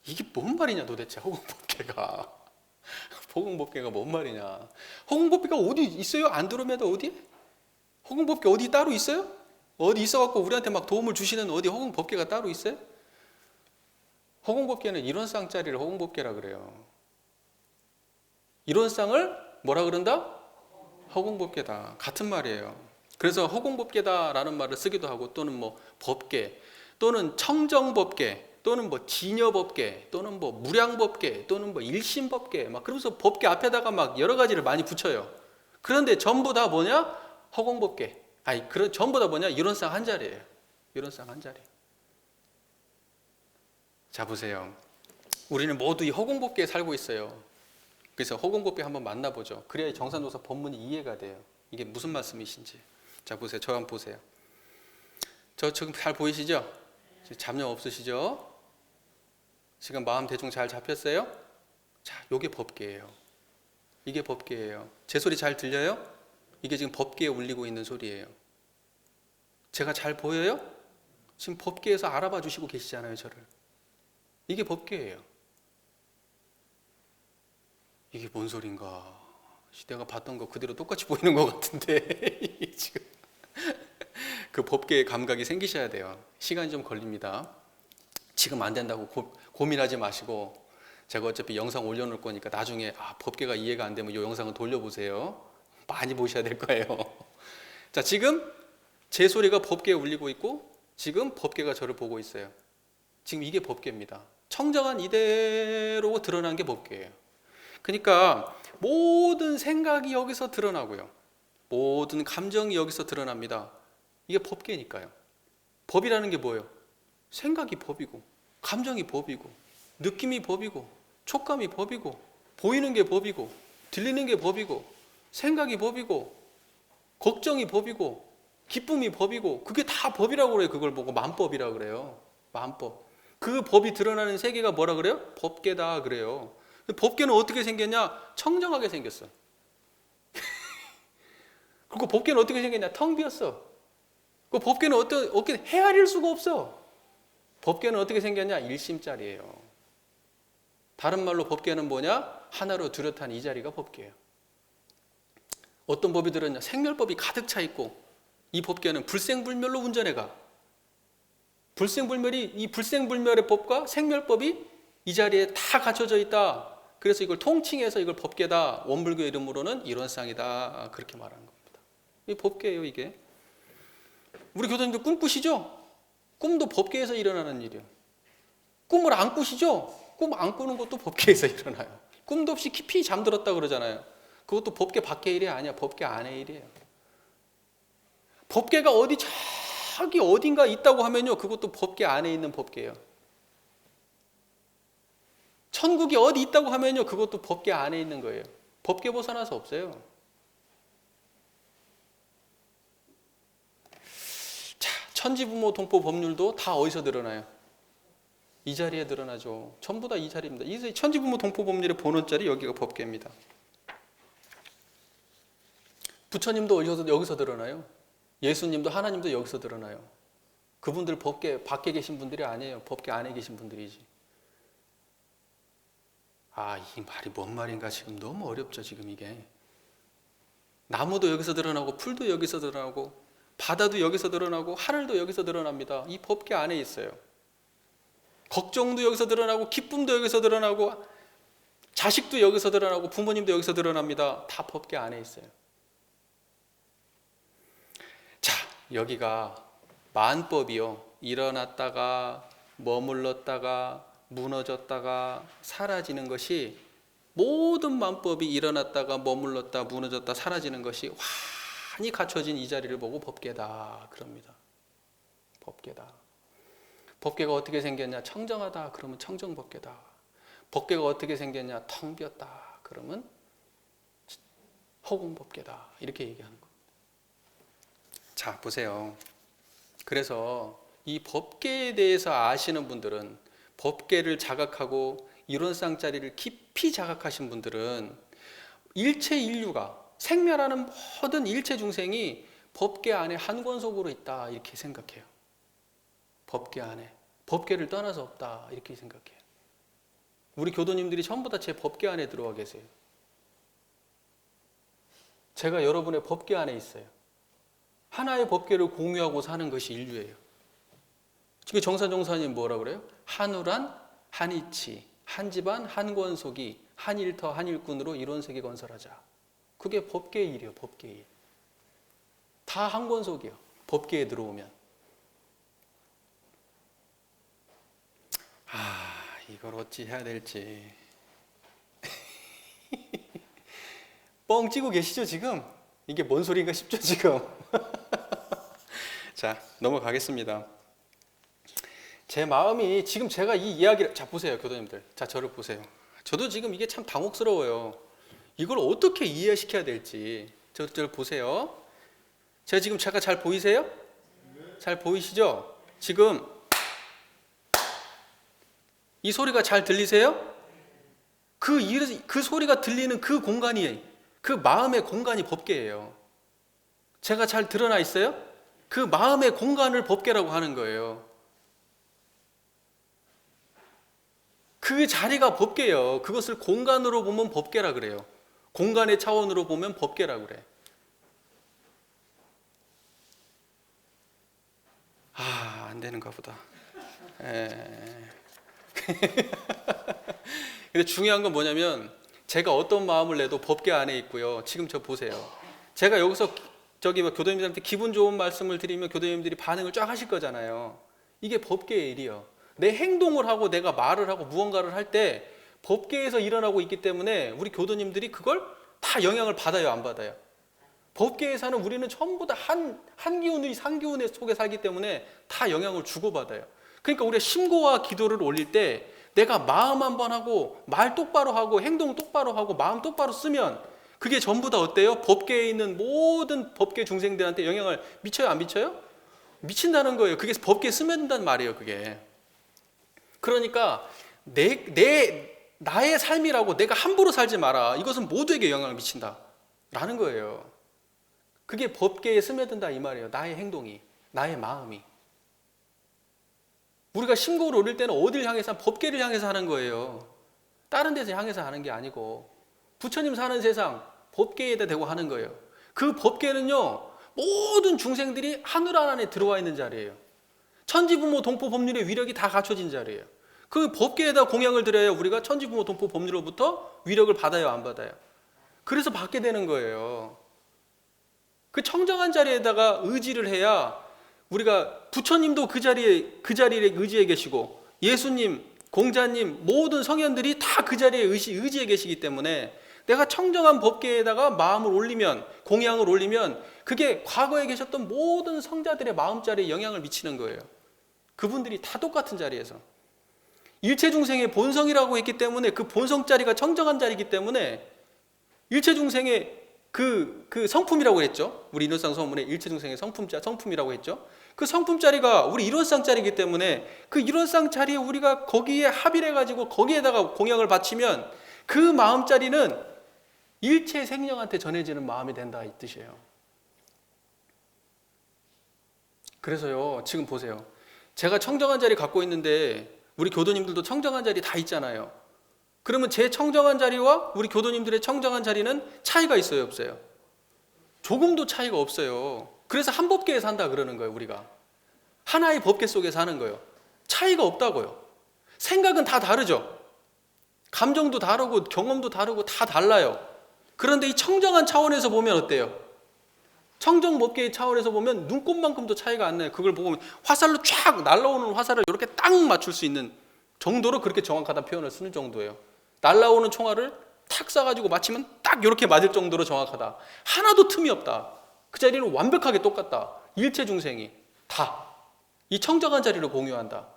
이게 뭔 말이냐 도대체, 허공법계가. 허공법계가 뭔 말이냐. 허공법계가 어디 있어요? 안드로메다 어디? 허공법계 어디 따로 있어요? 어디 있어갖고 우리한테 막 도움을 주시는 어디 허공법계가 따로 있어요? 허공법계는 이론상짜리를 허공법계라 그래요. 이론상을 뭐라 그런다? 허공법계다. 같은 말이에요. 그래서 허공법계다라는 말을 쓰기도 하고, 또는 뭐 법계, 또는 청정법계, 또는 뭐 진여법계, 또는 뭐 무량법계, 또는 뭐 일심법계, 막 그러면서 법계 앞에다가 막 여러 가지를 많이 붙여요. 그런데 전부 다 뭐냐? 허공법계. 아니, 전부 다 뭐냐? 이론상 한 자리예요. 이론상 한 자리. 자, 보세요. 우리는 모두 이 허공법계에 살고 있어요. 그래서 허공법계 한번 만나보죠. 그래야 정산도사 법문이 이해가 돼요. 이게 무슨 말씀이신지. 자, 보세요. 저 한번 보세요. 저 지금 잘 보이시죠? 잡념 없으시죠? 지금 마음 대충 잘 잡혔어요? 자, 요게 법계예요. 이게 법계예요. 제 소리 잘 들려요? 이게 지금 법계에 울리고 있는 소리예요. 제가 잘 보여요? 지금 법계에서 알아봐 주시고 계시잖아요, 저를. 이게 법계예요. 이게 뭔 소린가? 내가 봤던 거 그대로 똑같이 보이는 것 같은데 지금 그 법계의 감각이 생기셔야 돼요. 시간이 좀 걸립니다. 지금 안 된다고 고민하지 마시고, 제가 어차피 영상 올려놓을 거니까 나중에 법계가 이해가 안 되면 이 영상을 돌려보세요. 많이 보셔야 될 거예요. 자, 지금 제 소리가 법계에 울리고 있고, 지금 법계가 저를 보고 있어요. 지금 이게 법계입니다. 청정한 이대로 드러난 게 법계예요. 그러니까 모든 생각이 여기서 드러나고요, 모든 감정이 여기서 드러납니다. 이게 법계니까요. 법이라는 게 뭐예요? 생각이 법이고, 감정이 법이고, 느낌이 법이고, 촉감이 법이고, 보이는 게 법이고, 들리는 게 법이고, 생각이 법이고, 걱정이 법이고, 기쁨이 법이고, 그게 다 법이라고 그래요. 그걸 보고 만법이라고 그래요. 만법. 그 법이 드러나는 세계가 뭐라 그래요? 법계다 그래요. 법계는 어떻게 생겼냐? 청정하게 생겼어. 그리고 법계는 어떻게 생겼냐? 텅 비었어. 그 법계는 어떻게 헤아릴 수가 없어. 법계는 어떻게 생겼냐? 일심짜리예요. 다른 말로 법계는 뭐냐? 하나로 뚜렷한 이 자리가 법계예요. 어떤 법이 들었냐? 생멸법이 가득 차 있고, 이 법계는 불생불멸로 운전해가. 이 불생불멸의 법과 생멸법이 이 자리에 다 갖춰져 있다. 그래서 이걸 통칭해서 이걸 법계다. 원불교 이름으로는 이론상이다. 그렇게 말하는 겁니다. 이 법계예요, 이게. 우리 교도님들 꿈 꾸시죠? 꿈도 법계에서 일어나는 일이에요. 꿈을 안 꾸시죠? 꿈 안 꾸는 것도 법계에서 일어나요. 꿈도 없이 깊이 잠들었다 그러잖아요. 그것도 법계 밖의 일이 아니야. 법계 안의 일이에요. 법계가 저기 어딘가 있다고 하면요, 그것도 법계 안에 있는 법계예요. 천국이 어디 있다고 하면요, 그것도 법계 안에 있는 거예요. 법계 벗어나서 없어요. 자, 천지부모 동포 법률도 다 어디서 드러나요? 이 자리에 드러나죠. 전부 다 이 자리입니다. 이 천지부모 동포 법률의 본원자리, 여기가 법계입니다. 부처님도 여기서 드러나요. 예수님도 하나님도 여기서 드러나요. 그분들 법계 밖에 계신 분들이 아니에요. 법계 안에 계신 분들이지. 이 말이 뭔 말인가 지금 너무 어렵죠, 지금 이게. 나무도 여기서 드러나고, 풀도 여기서 드러나고, 바다도 여기서 드러나고, 하늘도 여기서 드러납니다. 이 법계 안에 있어요. 걱정도 여기서 드러나고, 기쁨도 여기서 드러나고, 자식도 여기서 드러나고, 부모님도 여기서 드러납니다. 다 법계 안에 있어요. 자, 여기가 만법이요. 일어났다가 머물렀다가 무너졌다가 사라지는 것이, 모든 만법이 일어났다가 머물렀다 무너졌다 사라지는 것이 환히 갖춰진 이 자리를 보고 법계다 그럽니다. 법계다. 법계가 어떻게 생겼냐? 청정하다. 그러면 청정법계다. 법계가 어떻게 생겼냐? 텅 비었다. 그러면 허공법계다. 이렇게 얘기하는 겁니다. 자, 보세요. 그래서 이 법계에 대해서 아시는 분들은, 법계를 자각하고 이론상자리를 깊이 자각하신 분들은 일체 인류가, 생멸하는 모든 일체 중생이 법계 안에 한 권속으로 있다 이렇게 생각해요. 법계 안에, 법계를 떠나서 없다 이렇게 생각해요. 우리 교도님들이 전부 다 제 법계 안에 들어와 계세요. 제가 여러분의 법계 안에 있어요. 하나의 법계를 공유하고 사는 것이 인류예요. 지금 정사님 뭐라 그래요? 한우란, 한이치, 한 집안, 한 권속이 한 일터, 한 일꾼으로 이론 세계 건설하자. 그게 법계의 일이에요. 법계의 일. 다 한 권속이요. 법계에 들어오면. 이걸 어찌 해야 될지. 뻥 찌고 계시죠 지금? 이게 뭔 소리인가 싶죠 지금? 자, 넘어가겠습니다. 제 마음이 지금 제가 이 이야기를, 자 보세요 교도님들, 자 저를 보세요. 저도 지금 이게 참 당혹스러워요. 이걸 어떻게 이해시켜야 될지. 저를 보세요. 제가 잘 보이세요? 잘 보이시죠? 지금 이 소리가 잘 들리세요? 그 소리가 들리는 그 공간이, 그 마음의 공간이 법계예요. 제가 잘 드러나 있어요? 그 마음의 공간을 법계라고 하는 거예요. 그 자리가 법계예요. 그것을 공간으로 보면 법계라 그래요. 공간의 차원으로 보면 법계라 그래. 안 되는가 보다. 근데 중요한 건 뭐냐면, 제가 어떤 마음을 내도 법계 안에 있고요. 지금 저 보세요. 제가 여기서 교도님들한테 기분 좋은 말씀을 드리면 교도님들이 반응을 쫙 하실 거잖아요. 이게 법계의 일이요. 내 행동을 하고 내가 말을 하고 무언가를 할 때 법계에서 일어나고 있기 때문에 우리 교도님들이 그걸 다 영향을 받아요, 안 받아요? 법계에 사는 우리는 전부 다 한 기운이 상기운의 속에 살기 때문에 다 영향을 주고받아요. 그러니까 우리가 심고와 기도를 올릴 때 내가 마음 한번 하고 말 똑바로 하고 행동 똑바로 하고 마음 똑바로 쓰면 그게 전부 다 어때요? 법계에 있는 모든 법계 중생들한테 영향을 미쳐요, 안 미쳐요? 미친다는 거예요. 그게 법계에 스며든다는 말이에요, 그게. 그러니까 나의 삶이라고 내가 함부로 살지 마라. 이것은 모두에게 영향을 미친다 라는 거예요. 그게 법계에 스며든다 이 말이에요. 나의 행동이, 나의 마음이. 우리가 심고를 올릴 때는 어딜 향해서? 법계를 향해서 하는 거예요. 다른 데서 향해서 하는 게 아니고 부처님 사는 세상 법계에다 대고 하는 거예요. 그 법계는요, 모든 중생들이 하늘 안에 들어와 있는 자리예요. 천지부모 동포 법률의 위력이 다 갖춰진 자리예요. 그 법계에다 공양을 드려야 우리가 천지부모 동포 법률로부터 위력을 받아요, 안 받아요? 그래서 받게 되는 거예요. 그 청정한 자리에다가 의지를 해야 우리가, 부처님도 그 자리에 의지해 계시고 예수님, 공자님, 모든 성현들이 다 그 자리에 의지해 계시기 때문에 내가 청정한 법계에다가 마음을 올리면, 공양을 올리면 그게 과거에 계셨던 모든 성자들의 마음자리에 영향을 미치는 거예요. 그분들이 다 똑같은 자리에서. 일체 중생의 본성이라고 했기 때문에 그 본성 자리가 청정한 자리이기 때문에 일체 중생의 그 성품이라고 했죠. 우리 인원상 소문에 일체 중생의 성품이라고 했죠. 그 성품 자리가 우리 일원상 자리이기 때문에 그 일원상 자리에 우리가 거기에 합의를 해가지고 거기에다가 공양을 바치면 그 마음 자리는 일체 생명한테 전해지는 마음이 된다 이 뜻이에요. 그래서요, 지금 보세요. 제가 청정한 자리 갖고 있는데 우리 교도님들도 청정한 자리 다 있잖아요. 그러면 제 청정한 자리와 우리 교도님들의 청정한 자리는 차이가 있어요, 없어요? 조금도 차이가 없어요. 그래서 한 법계에 산다 그러는 거예요, 우리가. 하나의 법계 속에 사는 거예요. 차이가 없다고요. 생각은 다 다르죠. 감정도 다르고 경험도 다르고 다 달라요. 그런데 이 청정한 차원에서 보면 어때요? 청정 법계의 차원에서 보면 눈곱만큼도 차이가 안 나요. 그걸 보면 화살로 쫙 날아오는 화살을 이렇게 딱 맞출 수 있는 정도로 그렇게 정확하다 표현을 쓰는 정도예요. 날아오는 총알을 탁 쏴가지고 맞히면 딱 이렇게 맞을 정도로 정확하다. 하나도 틈이 없다. 그 자리는 완벽하게 똑같다. 일체 중생이 다. 이 청정한 자리를 공유한다.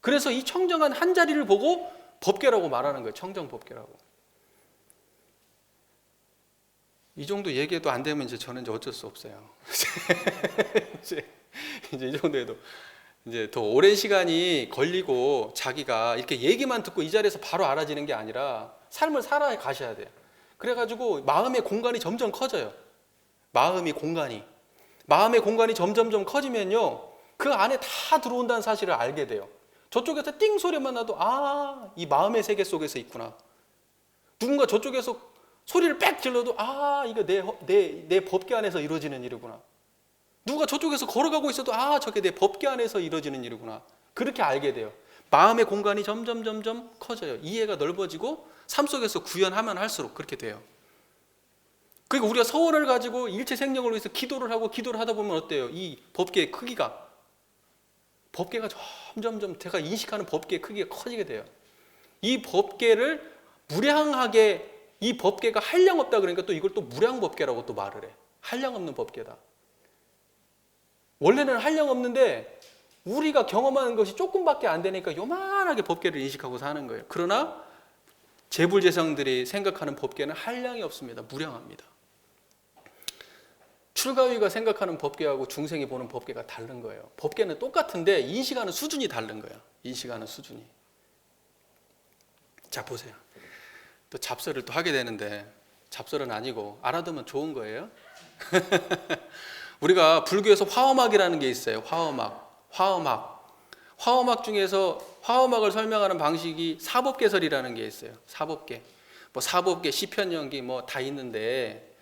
그래서 이 청정한 한 자리를 보고 법궤라고 말하는 거예요. 청정법궤라고. 이 정도 얘기해도 안 되면 저는 이제 어쩔 수 없어요. 이제 이 정도 해도 이제 더 오랜 시간이 걸리고 자기가 이렇게 얘기만 듣고 이 자리에서 바로 알아지는 게 아니라 삶을 살아 가셔야 돼요. 그래가지고 마음의 공간이 점점 커져요. 마음의 공간이 점점점 커지면요, 그 안에 다 들어온다는 사실을 알게 돼요. 저쪽에서 띵 소리만 나도 이 마음의 세계 속에서 있구나. 누군가 저쪽에서 소리를 빽 질러도 이거 내 법궤 안에서 이루어지는 일이구나. 누가 저쪽에서 걸어가고 있어도 저게 내 법궤 안에서 이루어지는 일이구나. 그렇게 알게 돼요. 마음의 공간이 점점 커져요. 이해가 넓어지고 삶 속에서 구현하면 할수록 그렇게 돼요. 그러니까 우리가 서원을 가지고 일체 생명을 위해서 기도를 하다 보면 어때요? 이 법궤의 크기가 점점점 제가 인식하는 법궤의 크기가 커지게 돼요. 이 법궤를 무량하게, 이 법궤가 한량없다 그러니까 또 이걸 또 무량법궤라고 또 말을 해. 한량없는 법궤다. 원래는 한량없는데 우리가 경험하는 것이 조금밖에 안 되니까 요만하게 법궤를 인식하고 사는 거예요. 그러나 재불재성들이 생각하는 법궤는 한량이 없습니다. 무량합니다. 출가위가 생각하는 법궤하고 중생이 보는 법궤가 다른 거예요. 법궤는 똑같은데 인식하는 수준이 다른 거예요. 인식하는 수준이. 자, 보세요. 또 잡설을 또 하게 되는데, 잡설은 아니고 알아두면 좋은 거예요. 우리가 불교에서 화엄학이라는 게 있어요. 화엄학 중에서 화엄학을 설명하는 방식이 사법개설이라는 게 있어요. 사법계. 사법계, 시편연기 다 있는데,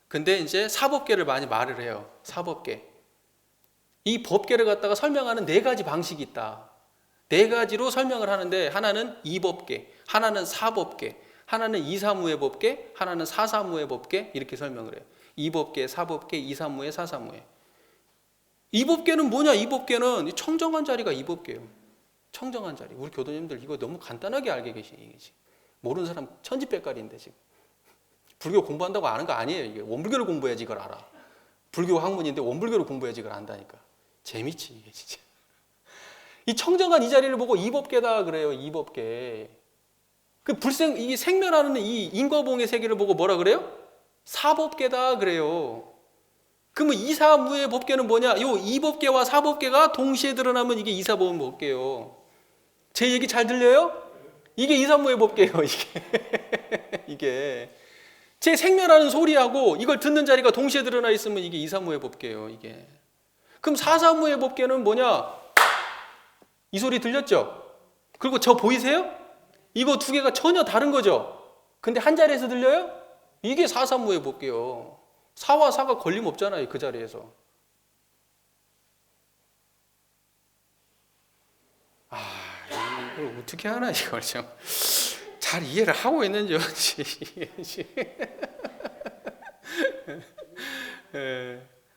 근데 이제 사법계를 많이 말을 해요. 사법계. 이 법계를 갖다가 설명하는 4가지 방식이 있다. 4가지로 설명을 하는데, 하나는 이법계, 하나는 사법계, 하나는 이사무의 법계, 하나는 사사무의 법계, 이렇게 설명을 해요. 이법계, 사법계, 이사무의, 사사무의. 이법계는 뭐냐? 이법계는 청정한 자리가 이법계예요. 청정한 자리. 우리 교도님들 이거 너무 간단하게 알게 계시지. 모르는 사람 천지백갈인데 지금. 불교 공부한다고 아는 거 아니에요. 이게 원불교를 공부해야지 이걸 알아. 불교 학문인데 원불교를 공부해야지 이걸 안다니까. 재밌지 이게 진짜. 이 청정한 이 자리를 보고 이법계다 그래요. 이법계. 이게 생멸하는 이 인과봉의 세계를 보고 뭐라 그래요? 사법계다 그래요. 그러면 이사무의 법계는 뭐냐? 요 이법계와 사법계가 동시에 드러나면 이게 이사보험 법계예요. 제 얘기 잘 들려요? 이게 이사무의 법계예요. 이게 제 생멸하는 소리하고 이걸 듣는 자리가 동시에 드러나 있으면 이게 이사무의 법계예요. 이게. 그럼 사사무의 법계는 뭐냐? 이 소리 들렸죠? 그리고 저 보이세요? 이거 2개가 전혀 다른 거죠? 근데 한 자리에서 들려요? 이게 사사무의 법계예요. 사와 사가 걸림없잖아요. 그 자리에서. 이걸 어떻게 하나 이걸 좀 잘 이해를 하고 있는지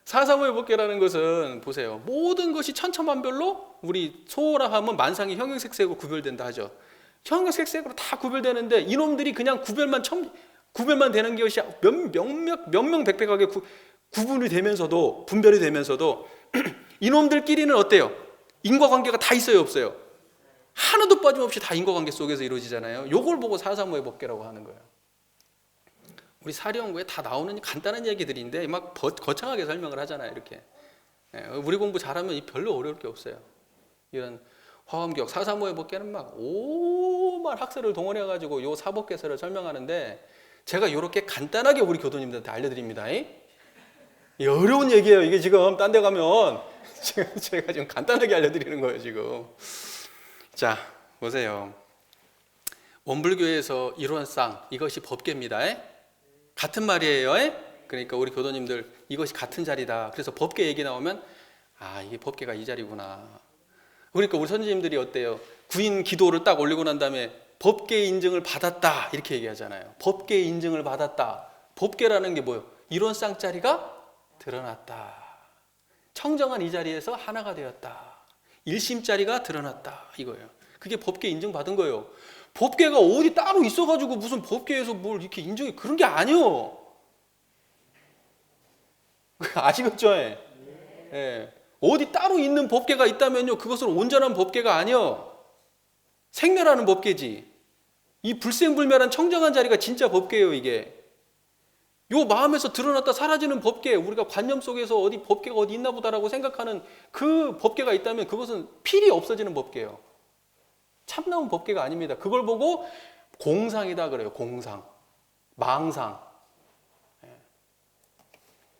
사사무의 법계라는 것은 보세요. 모든 것이 천차만별로 우리 소호라하면 만상이 형형색색으로 구별된다 하죠. 형형색색으로 다 구별되는데 이놈들이 그냥 구별만 되는 것이 명명백백하게 구분이 되면서도 분별이 되면서도 이놈들끼리는 어때요? 인과관계가 다 있어요, 없어요? 하나도 빠짐없이 다 인과관계 속에서 이루어지잖아요. 요걸 보고 사사무의 법계라고 하는 거예요. 우리 사리연구에 다 나오는 간단한 얘기들인데 막 거창하게 설명을 하잖아요. 이렇게. 우리 공부 잘하면 별로 어려울 게 없어요. 이런 화엄경, 사사무의 법계는 막 오만 학설을 동원해가지고 요 사법계설을 설명하는데 제가 이렇게 간단하게 우리 교도님들한테 알려드립니다. 이 어려운 얘기예요. 이게 지금 딴 데 가면 제가 지금 간단하게 알려드리는 거예요. 지금. 자, 보세요. 원불교에서 이론상 이것이 법계입니다. 같은 말이에요. 그러니까 우리 교도님들 이것이 같은 자리다. 그래서 법계 얘기 나오면 이게 법계가 이 자리구나. 그러니까 우리 선생님들이 어때요? 구인 기도를 딱 올리고 난 다음에 법계 인증을 받았다 이렇게 얘기하잖아요. 법계 인증을 받았다. 법계라는 게 뭐예요? 이론상 자리가 드러났다. 청정한 이 자리에서 하나가 되었다. 일심자리가 드러났다 이거예요. 그게 법계 인증 받은 거예요. 법계가 어디 따로 있어가지고 무슨 법계에서 뭘 이렇게 인정해 그런 게 아니요. 아시겠죠? 어디 따로 있는 법궤가 있다면요, 그것은 온전한 법궤가 아니요, 생멸하는 법궤지. 이 불생불멸한 청정한 자리가 진짜 법궤예요. 이게 요 마음에서 드러났다 사라지는 법궤, 우리가 관념 속에서 어디 법궤가 어디 있나 보다라고 생각하는 그 법궤가 있다면 그것은 필히 없어지는 법궤예요. 참나온 법궤가 아닙니다. 그걸 보고 공상이다 그래요. 공상, 망상.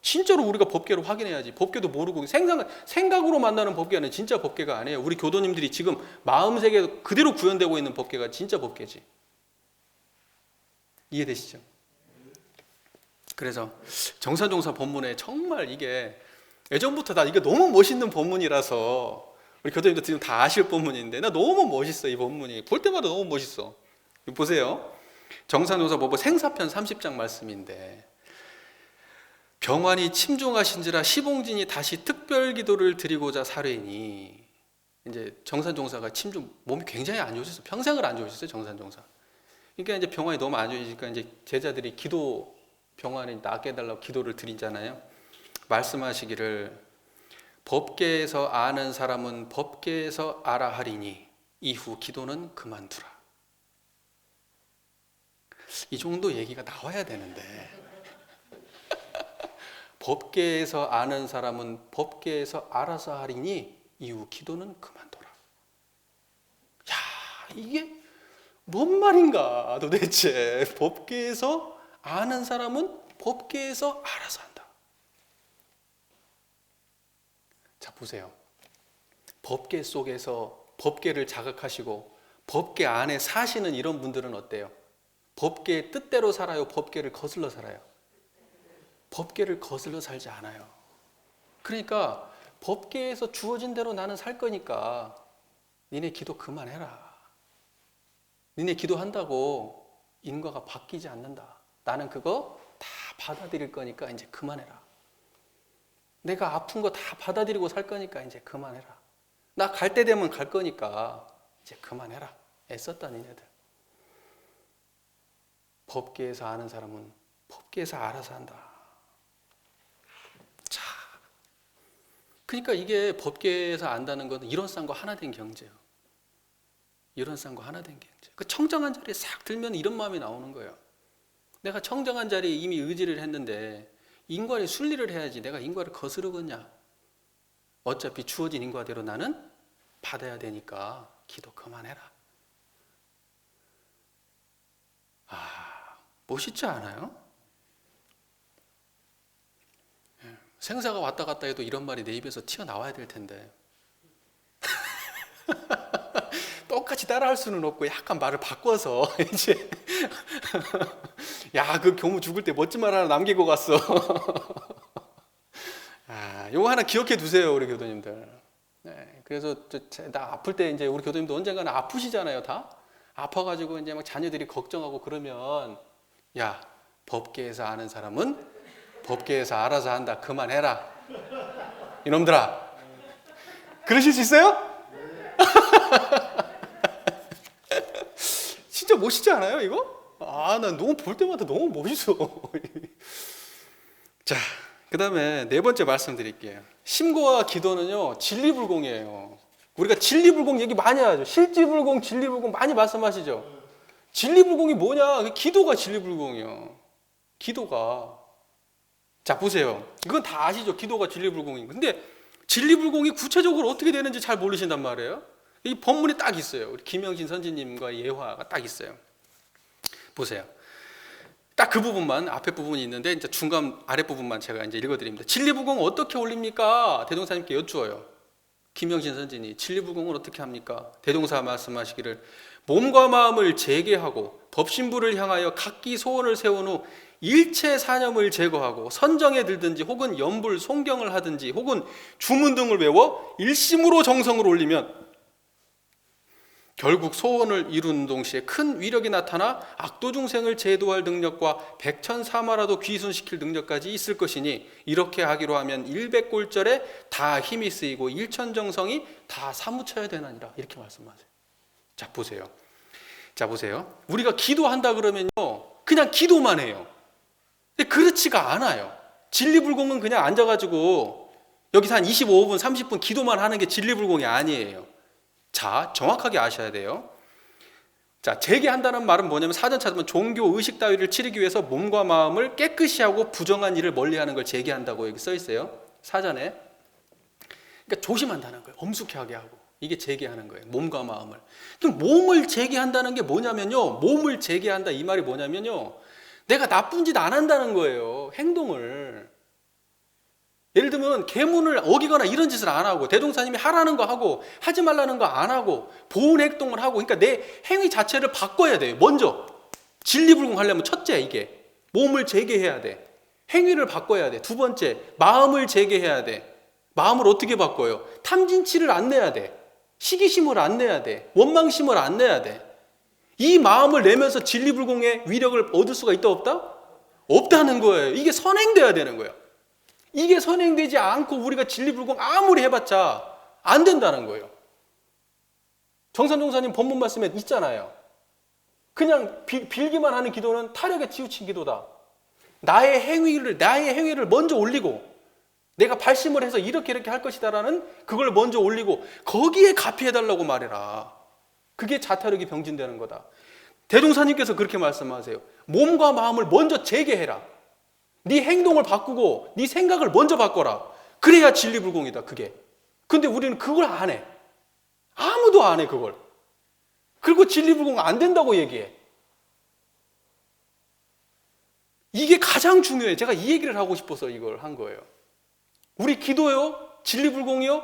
진짜로 우리가 법궤로 확인해야지. 법궤도 모르고 생각으로 만나는 법궤는 진짜 법궤가 아니에요. 우리 교도님들이 지금 마음세계에 그대로 구현되고 있는 법궤가 진짜 법궤지. 이해되시죠? 그래서 정산종사 법문에 정말 이게 예전부터 나 이게 너무 멋있는 법문이라서 우리 교도님도 지금 다 아실 법문인데 나 너무 멋있어. 이 법문이 볼 때마다 너무 멋있어. 보세요. 정산종사 법문 생사편 30장 말씀인데, 병환이 침종하신지라 시봉진이 다시 특별 기도를 드리고자 사뢰니, 이제 정산종사가 몸이 굉장히 안 좋으셨어. 평생을 안 좋으셨어요. 정산종사. 그러니까 이제 병환이 너무 안 좋으니까 이제 제자들이 병환이 낫게 해달라고 기도를 드리잖아요. 말씀하시기를 법궤에서 아는 사람은 법궤에서 알아 하리니 이후 기도는 그만두라. 이 정도 얘기가 나와야 되는데 법궤에서 아는 사람은 법궤에서 알아서 하리니 이후 기도는 그만둬라. 야, 이게 뭔 말인가 도대체. 법궤에서 아는 사람은 법궤에서 알아서 한다. 자, 보세요. 법궤 속에서 법궤를 자각하시고 법궤 안에 사시는 이런 분들은 어때요? 법궤의 뜻대로 살아요? 법궤를 거슬러 살아요? 법궤를 거슬러 살지 않아요. 그러니까 법궤에서 주어진 대로 나는 살 거니까 니네 기도 그만해라. 니네 기도한다고 인과가 바뀌지 않는다. 나는 그거 다 받아들일 거니까 이제 그만해라. 내가 아픈 거 다 받아들이고 살 거니까 이제 그만해라. 나 갈 때 되면 갈 거니까 이제 그만해라. 애썼다 니네들. 법궤에서 아는 사람은 법궤에서 알아서 한다. 자, 그러니까 이게 법궤에서 안다는 것은 이론상과 하나 된 경제예요. 이론상과 하나 된 경제. 그 청정한 자리에 싹 들면 이런 마음이 나오는 거예요. 내가 청정한 자리에 이미 의지를 했는데 인과를 순리를 해야지 내가 인과를 거스르겠냐. 어차피 주어진 인과대로 나는 받아야 되니까 기도 그만해라. 멋있지 않아요? 생사가 왔다 갔다 해도 이런 말이 내 입에서 튀어나와야 될 텐데 똑같이 따라할 수는 없고 약간 말을 바꿔서 이제 야, 그 교무 죽을 때 멋진 말 하나 남기고 갔어. 요거 하나 기억해 두세요, 우리 교도님들. 네, 그래서 나 아플 때 이제 우리 교도님도 언젠가는 아프시잖아요, 다. 아파가지고 이제 막 자녀들이 걱정하고 그러면 야, 법궤에서 아는 사람은 법궤에서 알아서 한다. 그만해라. 이놈들아. 그러실 수 있어요? 진짜 멋있지 않아요, 이거? 난 너무 볼 때마다 너무 멋있어. 자, 그 다음에 네 번째 말씀드릴게요. 심고와 기도는요, 진리불공이에요. 우리가 진리불공 얘기 많이 하죠. 실지불공, 진리불공 많이 말씀하시죠. 진리불공이 뭐냐? 기도가 진리불공이요. 기도가. 자, 보세요. 이건 다 아시죠? 기도가 진리불공인. 근데 진리불공이 구체적으로 어떻게 되는지 잘 모르신단 말이에요. 이 법문이 딱 있어요. 우리 김영신 선지님과 예화가 딱 있어요. 보세요. 딱 그 부분만, 앞에 부분이 있는데 이제 중간 아래 부분만 제가 이제 읽어드립니다. 진리불공 어떻게 올립니까? 대동사님께 여쭈어요. 김영신 선지니 진리불공을 어떻게 합니까? 대동사 말씀하시기를 몸과 마음을 재개하고 법신부를 향하여 각기 소원을 세운 후 일체 사념을 제거하고 선정에 들든지 혹은 연불, 송경을 하든지 혹은 주문 등을 외워 일심으로 정성을 올리면 결국 소원을 이루는 동시에 큰 위력이 나타나 악도 중생을 제도할 능력과 백천사마라도 귀순시킬 능력까지 있을 것이니 이렇게 하기로 하면 일백골절에 다 힘이 쓰이고 일천정성이 다 사무쳐야 되나니라. 이렇게 말씀하세요. 자, 보세요. 자, 보세요. 우리가 기도한다 그러면요, 그냥 기도만 해요. 근데 그렇지가 않아요. 진리불공은 그냥 앉아가지고 여기서 한 25분, 30분 기도만 하는 게 진리불공이 아니에요. 자, 정확하게 아셔야 돼요. 자, 재개한다는 말은 뭐냐면 사전 찾으면 종교, 의식 따위를 치르기 위해서 몸과 마음을 깨끗이 하고 부정한 일을 멀리하는 걸 재개한다고 여기 써 있어요. 사전에. 그러니까 조심한다는 거예요. 엄숙하게 하고. 이게 재개하는 거예요. 몸과 마음을. 그럼 몸을 재개한다는 게 뭐냐면요. 몸을 재개한다 이 말이 뭐냐면요. 내가 나쁜 짓 안 한다는 거예요. 행동을. 예를 들면 계문을 어기거나 이런 짓을 안 하고 대종사님이 하라는 거 하고 하지 말라는 거 안 하고 보은 행동을 하고 그러니까 내 행위 자체를 바꿔야 돼요. 먼저 진리불공하려면 첫째 이게 몸을 재개해야 돼. 행위를 바꿔야 돼. 두 번째 마음을 재개해야 돼. 마음을 어떻게 바꿔요? 탐진치를 안 내야 돼. 시기심을 안 내야 돼. 원망심을 안 내야 돼. 이 마음을 내면서 진리불공의 위력을 얻을 수가 있다 없다? 없다는 거예요. 이게 선행돼야 되는 거예요. 이게 선행되지 않고 우리가 진리불공 아무리 해봤자 안 된다는 거예요. 정산종사님 본문 말씀에 있잖아요. 그냥 빌기만 하는 기도는 타력에 치우친 기도다. 나의 행위를 먼저 올리고 내가 발심을 해서 이렇게 할 것이다라는 그걸 먼저 올리고 거기에 가피해달라고 말해라. 그게 자타력이 병진되는 거다. 대종사님께서 그렇게 말씀하세요. 몸과 마음을 먼저 재개해라. 네 행동을 바꾸고 네 생각을 먼저 바꿔라. 그래야 진리불공이다. 그게. 근데 우리는 그걸 안 해. 아무도 안 해 그걸. 그리고 진리불공 안 된다고 얘기해. 이게 가장 중요해. 제가 이 얘기를 하고 싶어서 이걸 한 거예요. 우리 기도요? 진리불공이요?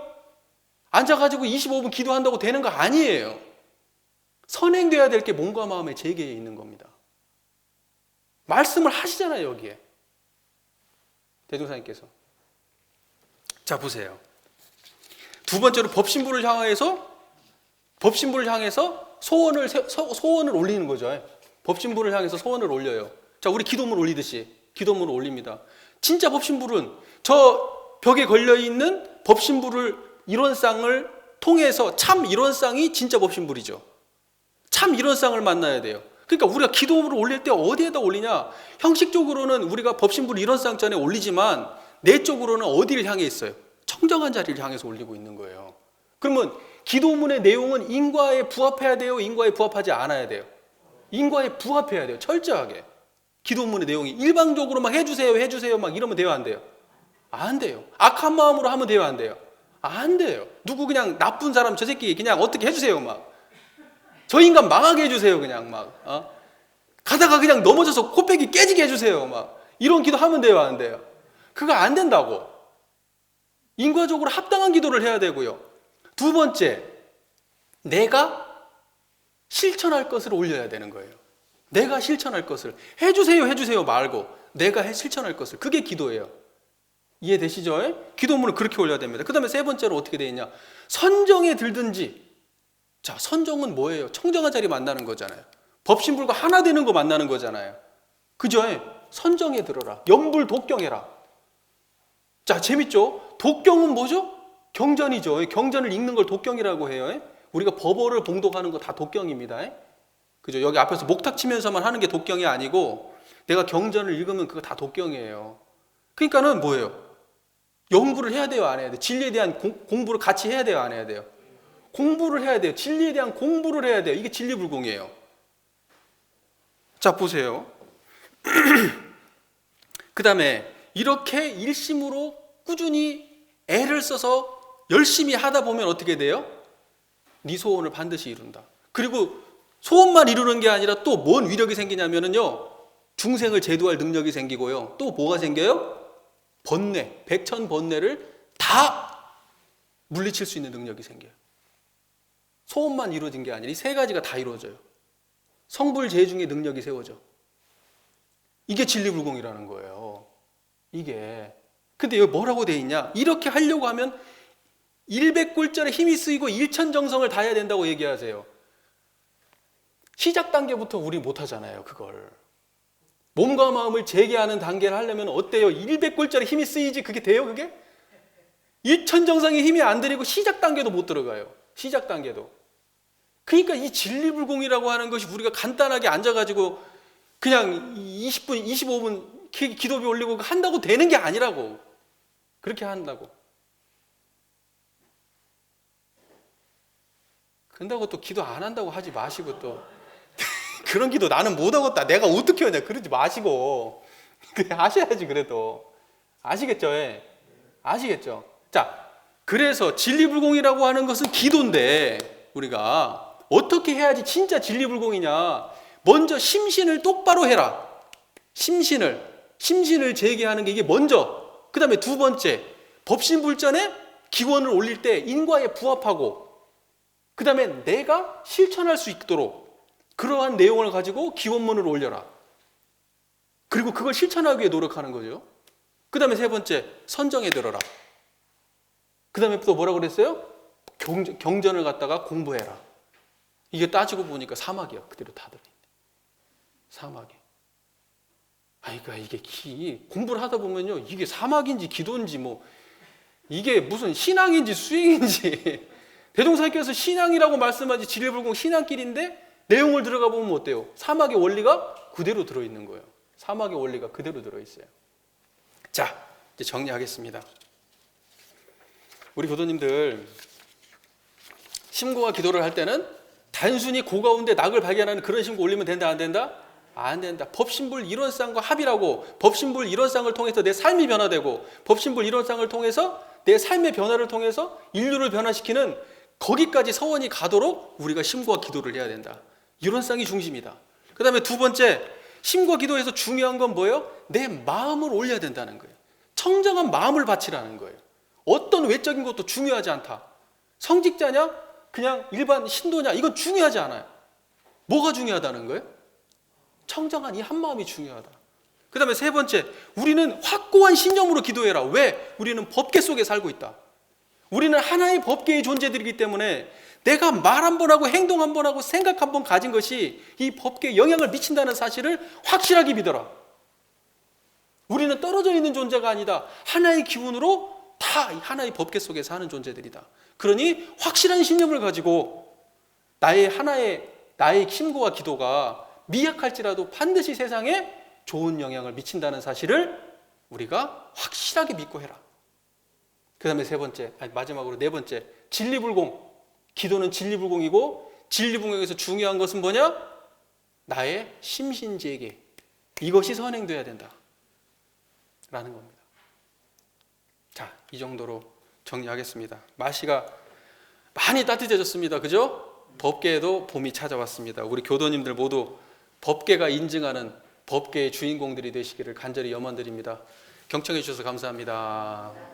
앉아가지고 25분 기도한다고 되는 거 아니에요. 선행돼야 될 게 몸과 마음의 재개에 있는 겁니다. 말씀을 하시잖아요 여기에. 대종사님께서. 자 보세요. 두 번째로 법신부를 향해서 소원을 올리는 거죠. 법신부를 향해서 소원을 올려요. 자 우리 기도문 올리듯이 기도문을 올립니다. 진짜 법신불은 저 벽에 걸려있는 법신불을 일원상을 통해서 참 일원상이 진짜 법신불이죠. 참 일원상을 만나야 돼요. 그러니까 우리가 기도문을 올릴 때 어디에다 올리냐? 형식적으로는 우리가 법신불 일원상 전에 올리지만 내적으로는 어디를 향해 있어요? 청정한 자리를 향해서 올리고 있는 거예요. 그러면 기도문의 내용은 인과에 부합해야 돼요? 인과에 부합하지 않아야 돼요? 인과에 부합해야 돼요. 철저하게. 기도문의 내용이 일방적으로 막 해주세요 막 이러면 돼요? 안 돼요? 안 돼요. 악한 마음으로 하면 돼요? 안 돼요? 안 돼요. 누구 그냥 나쁜 사람 저 새끼 그냥 어떻게 해주세요 막. 저 인간 망하게 해주세요 그냥 막. 가다가 그냥 넘어져서 코빼기 깨지게 해주세요 막. 이런 기도 하면 돼요? 안 돼요? 그거 안 된다고. 인과적으로 합당한 기도를 해야 되고요. 두 번째, 내가 실천할 것을 올려야 되는 거예요. 내가 실천할 것을. 해주세요 말고 내가 실천할 것을. 그게 기도예요. 이해되시죠? 기도문을 그렇게 올려야 됩니다. 그 다음에 세 번째로 어떻게 되어 있냐? 선정에 들든지. 자, 선정은 뭐예요? 청정한 자리 만나는 거잖아요. 법신불과 하나 되는 거 만나는 거잖아요. 그죠? 선정에 들어라. 염불독경해라. 자, 재밌죠? 독경은 뭐죠? 경전이죠. 경전을 읽는 걸 독경이라고 해요. 우리가 법어를 봉독하는 거 다 독경입니다. 그죠? 여기 앞에서 목탁 치면서만 하는 게 독경이 아니고 내가 경전을 읽으면 그거 다 독경이에요. 그러니까는 뭐예요? 연구를 해야 돼요? 안 해야 돼요? 진리에 대한 공부를 같이 해야 돼요? 안 해야 돼요? 공부를 해야 돼요. 진리에 대한 공부를 해야 돼요. 이게 진리불공이에요. 자, 보세요. 그 다음에 이렇게 일심으로 꾸준히 애를 써서 열심히 하다 보면 어떻게 돼요? 네 소원을 반드시 이룬다. 그리고 소원만 이루는 게 아니라 또 뭔 위력이 생기냐면요. 중생을 제도할 능력이 생기고요. 또 뭐가 생겨요? 번뇌, 백천번뇌를 다 물리칠 수 있는 능력이 생겨요. 소원만 이루어진 게 아니라 이 세 가지가 다 이루어져요. 성불재중의 능력이 세워져. 이게 진리불공이라는 거예요. 이게. 근데 여기 뭐라고 돼 있냐? 이렇게 하려고 하면 100골절에 힘이 쓰이고 일천정성을 다해야 된다고 얘기하세요. 시작 단계부터 우리 못하잖아요. 그걸. 몸과 마음을 재개하는 단계를 하려면 어때요? 100골짜리 힘이 쓰이지 그게 돼요 그게? 일천정성의 힘이 안 들이고 시작 단계도 못 들어가요. 시작 단계도. 그러니까 이 진리불공이라고 하는 것이 우리가 간단하게 앉아가지고 그냥 20분, 25분 기도비 올리고 한다고 되는 게 아니라고. 그렇게 한다고. 그런다고 또 기도 안 한다고 하지 마시고 또 그런 기도 나는 못 하겠다. 내가 어떻게 하냐. 그러지 마시고 그냥 하셔야지 그래도. 아시겠죠? 예. 아시겠죠? 자, 그래서 진리불공이라고 하는 것은 기도인데 우리가 어떻게 해야지 진짜 진리불공이냐. 먼저 심신을 똑바로 해라. 심신을 제기하는 게 이게 먼저. 그 다음에 두 번째, 법신불전에 기원을 올릴 때 인과에 부합하고, 그 다음에 내가 실천할 수 있도록 그러한 내용을 가지고 기원문을 올려라. 그리고 그걸 실천하기 위해 노력하는 거죠. 그 다음에 세 번째, 선정에 들어라. 그 다음에 또 뭐라고 그랬어요? 경전을 갖다가 공부해라. 이게 따지고 보니까 사막이야. 그대로 다 들어있네. 사막이. 그러니까 이게 공부를 하다 보면요, 이게 사막인지 기도인지 뭐 이게 무슨 신앙인지 수행인지 대종사님께서 신앙이라고 말씀하지 진리불공 신앙길인데 내용을 들어가 보면 어때요? 사막의 원리가 그대로 들어있는 거예요. 사막의 원리가 그대로 들어있어요. 자, 이제 정리하겠습니다. 우리 교도님들 심고와 기도를 할 때는 단순히 그 가운데 낙을 발견하는 그런 심고 올리면 된다 안 된다? 안 된다. 법신불 이론상과 합이라고. 법신불 이론상을 통해서 내 삶이 변화되고 법신불 이론상을 통해서 내 삶의 변화를 통해서 인류를 변화시키는 거기까지 서원이 가도록 우리가 심고와 기도를 해야 된다. 이론상이 중심이다. 그 다음에 두 번째, 심고 기도에서 중요한 건 뭐예요? 내 마음을 올려야 된다는 거예요. 청정한 마음을 바치라는 거예요. 어떤 외적인 것도 중요하지 않다. 성직자냐? 그냥 일반 신도냐? 이건 중요하지 않아요. 뭐가 중요하다는 거예요? 청정한 이 한마음이 중요하다. 그 다음에 세 번째, 우리는 확고한 신념으로 기도해라. 왜? 우리는 법계 속에 살고 있다. 우리는 하나의 법계의 존재들이기 때문에 내가 말 한 번 하고 행동 한 번 하고 생각 한 번 가진 것이 이 법계에 영향을 미친다는 사실을 확실하게 믿어라. 우리는 떨어져 있는 존재가 아니다. 하나의 기운으로 다 하나의 법계 속에 사는 존재들이다. 그러니 확실한 신념을 가지고 나의 심고와 기도가 미약할지라도 반드시 세상에 좋은 영향을 미친다는 사실을 우리가 확실하게 믿고 해라. 그 다음에 마지막으로 네 번째, 진리불공. 기도는 진리불공이고 진리불공에서 중요한 것은 뭐냐? 나의 심신재계. 이것이 선행돼야 된다 라는 겁니다. 자, 이 정도로 정리하겠습니다. 날씨가 많이 따뜻해졌습니다. 그죠? 법계에도 봄이 찾아왔습니다. 우리 교도님들 모두 법계가 인증하는 법계의 주인공들이 되시기를 간절히 염원드립니다. 경청해 주셔서 감사합니다.